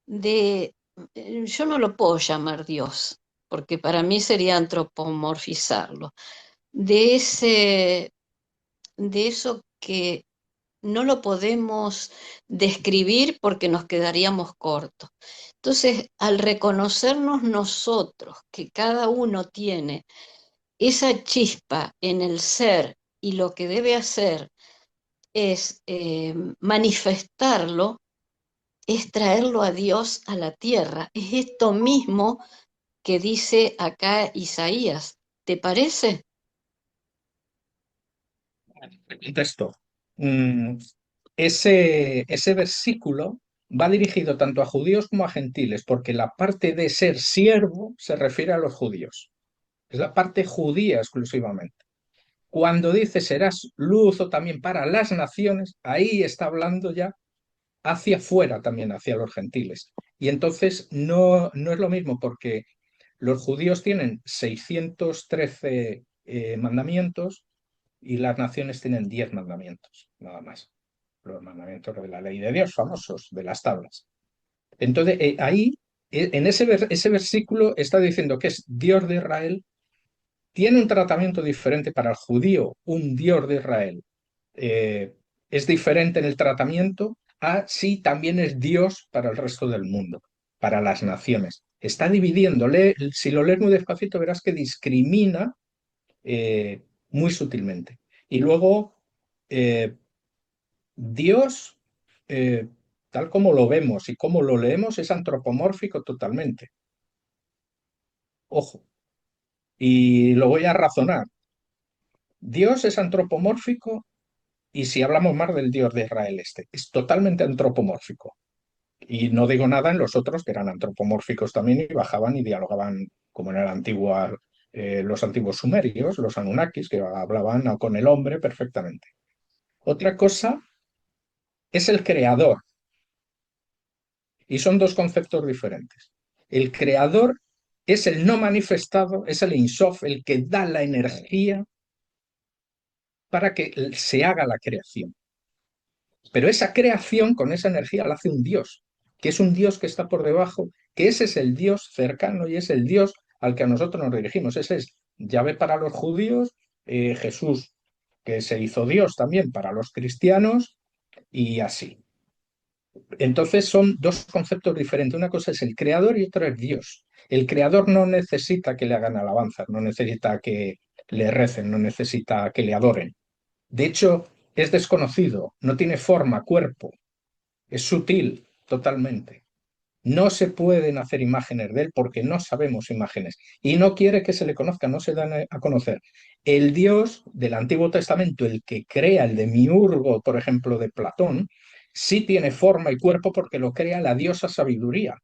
yo no lo puedo llamar Dios, porque para mí sería antropomorfizarlo, de de eso que no lo podemos describir porque nos quedaríamos cortos. Entonces, al reconocernos nosotros que cada uno tiene esa chispa en el ser y lo que debe hacer es manifestarlo, es traerlo a Dios a la tierra. Es esto mismo que dice acá Isaías. ¿Te parece? Contesto. Mm, ese versículo va dirigido tanto a judíos como a gentiles, porque la parte de ser siervo se refiere a los judíos. Es la parte judía exclusivamente. Cuando dice serás luz o también para las naciones, ahí está hablando ya hacia afuera también, hacia los gentiles. Y entonces no es lo mismo porque los judíos tienen 613 mandamientos y las naciones tienen 10 mandamientos, nada más. Los mandamientos de la ley de Dios, famosos, de las tablas. Entonces, ahí, en ese versículo está diciendo que es Dios de Israel, tiene un tratamiento diferente para el judío, un Dios de Israel. Es diferente en el tratamiento a si también es Dios para el resto del mundo, para las naciones. Está dividiéndole, si lo lees muy despacito verás que discrimina muy sutilmente. Y luego, eh, Dios, eh, tal como lo vemos y como lo leemos, es antropomórfico totalmente. Ojo, y lo voy a razonar. Dios es antropomórfico y si hablamos más del Dios de Israel es totalmente antropomórfico. Y no digo nada en los otros que eran antropomórficos también y bajaban y dialogaban como en el los antiguos sumerios, los Anunnakis, que hablaban con el hombre perfectamente. Otra cosa es el creador y son dos conceptos diferentes. El creador es el no manifestado, es el Ein Sof, el que da la energía para que se haga la creación. Pero esa creación con esa energía la hace un Dios, que es un Dios que está por debajo, que ese es el Dios cercano y es el Dios al que a nosotros nos dirigimos. Ese es Yahvé para los judíos, Jesús, que se hizo Dios también para los cristianos y así. Entonces son dos conceptos diferentes. Una cosa es el creador y otra es Dios. El creador no necesita que le hagan alabanzas, no necesita que le recen, no necesita que le adoren. De hecho, es desconocido, no tiene forma, cuerpo, es sutil totalmente. No se pueden hacer imágenes de él porque no sabemos imágenes y no quiere que se le conozca, no se dan a conocer. El Dios del Antiguo Testamento, el que crea el demiurgo, por ejemplo, de Platón, sí tiene forma y cuerpo porque lo crea la diosa sabiduría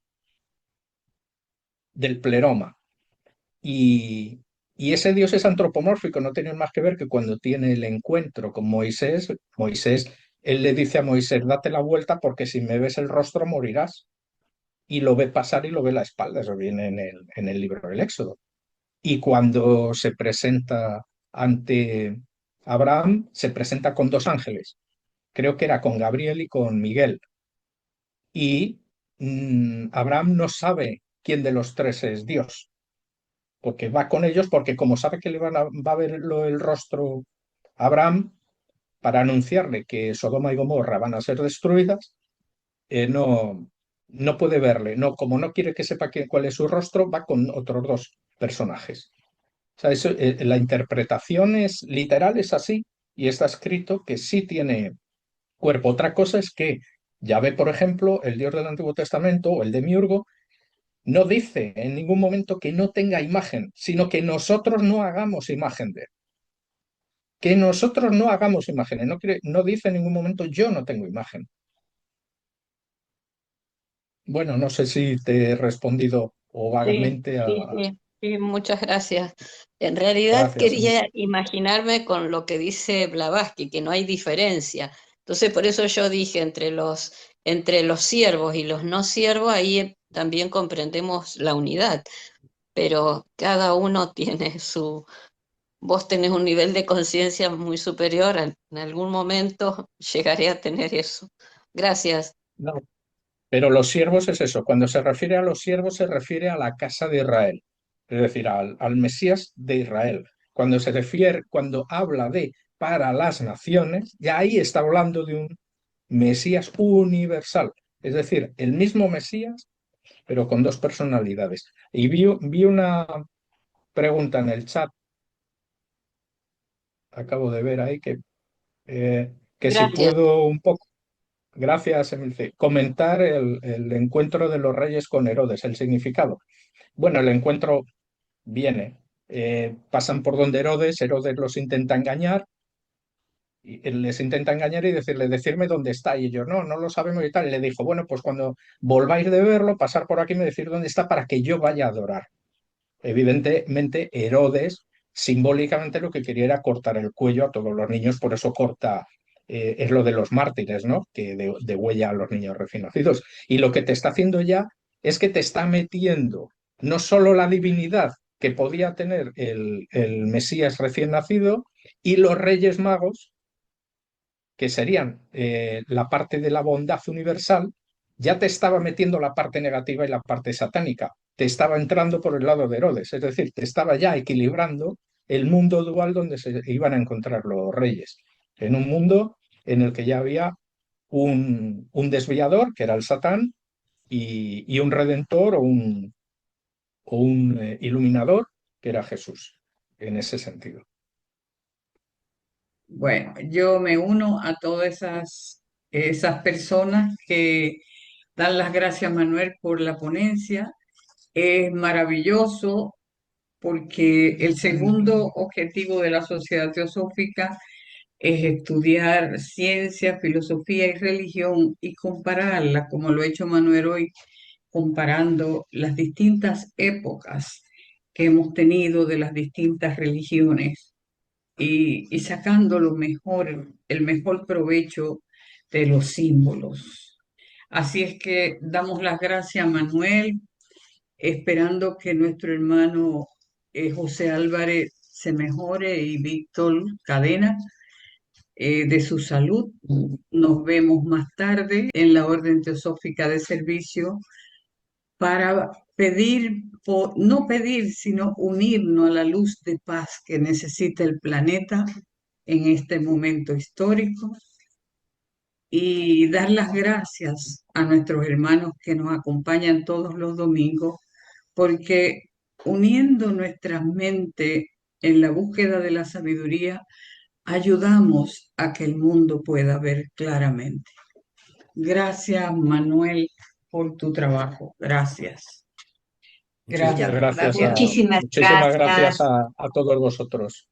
del pleroma. Y ese Dios es antropomórfico, no tiene más que ver que cuando tiene el encuentro con Moisés, él le dice a Moisés, date la vuelta porque si me ves el rostro morirás. Y lo ve pasar y lo ve la espalda, eso viene en el libro del Éxodo. Y cuando se presenta ante Abraham, se presenta con dos ángeles, creo que era con Gabriel y con Miguel. Y Abraham no sabe quién de los tres es Dios, porque va con ellos, porque como sabe que va a ver el rostro a Abraham para anunciarle que Sodoma y Gomorra van a ser destruidas, no puede verle. No, como no quiere que sepa cuál es su rostro, va con otros dos personajes. O sea, la interpretación es literal, es así, y está escrito que sí tiene cuerpo. Otra cosa es que Yahvé, por ejemplo, el Dios del Antiguo Testamento o el demiurgo, no dice en ningún momento que no tenga imagen, sino que nosotros no hagamos imagen de él. Que nosotros no hagamos imágenes. No dice en ningún momento yo no tengo imagen. Bueno, no sé si te he respondido o Sí, vagamente a... sí, sí, sí, muchas gracias. En realidad Gracias. quería imaginarme con lo que dice Blavatsky, que no hay diferencia. Entonces, por eso yo dije entre los siervos y los no siervos, ahí también comprendemos la unidad, pero cada uno tiene vos tenés un nivel de conciencia muy superior, en algún momento llegaré a tener eso. Gracias. No, pero los siervos es eso. Cuando se refiere a los siervos se refiere a la casa de Israel, es decir, al Mesías de Israel. Cuando habla de para las naciones, ya ahí está hablando de un Mesías universal, es decir, el mismo Mesías, pero con dos personalidades. Y vi una pregunta en el chat, acabo de ver ahí, que si Gracias. puedo un poco, gracias, Emilce, comentar el encuentro de los reyes con Herodes, el significado. Bueno, el encuentro viene, pasan por donde Herodes los intenta engañar, y él les intenta engañar y decirme dónde está, y ellos, no lo sabemos y tal, y le dijo, bueno, pues cuando volváis de verlo, pasar por aquí y me decir dónde está para que yo vaya a adorar. Evidentemente, Herodes simbólicamente lo que quería era cortar el cuello a todos los niños, por eso corta, es lo de los mártires, ¿no? Que degüella a los niños recién nacidos. Y lo que te está haciendo ya es que te está metiendo no solo la divinidad que podía tener el Mesías recién nacido y los Reyes Magos, que serían la parte de la bondad universal, ya te estaba metiendo la parte negativa y la parte satánica. Te estaba entrando por el lado de Herodes, es decir, te estaba ya equilibrando el mundo dual donde se iban a encontrar los reyes, en un mundo en el que ya había un desviador, que era el Satán, y un redentor o un iluminador, que era Jesús, en ese sentido. Bueno, yo me uno a todas esas personas que dan las gracias, Manuel, por la ponencia. Es maravilloso porque el segundo objetivo de la Sociedad Teosófica es estudiar ciencia, filosofía y religión y compararla, como lo ha hecho Manuel hoy, comparando las distintas épocas que hemos tenido de las distintas religiones y sacando el mejor provecho de los símbolos. Así es que damos las gracias a Manuel esperando que nuestro hermano José Álvarez se mejore y Víctor Cadena de su salud. Nos vemos más tarde en la Orden Teosófica de Servicio para pedir, no pedir, sino unirnos a la luz de paz que necesita el planeta en este momento histórico y dar las gracias a nuestros hermanos que nos acompañan todos los domingos, porque uniendo nuestras mentes en la búsqueda de la sabiduría, ayudamos a que el mundo pueda ver claramente. Gracias, Manuel, por tu trabajo. Gracias. Muchísimas Gracias. gracias Muchísimas muchísimas gracias gracias. a todos vosotros.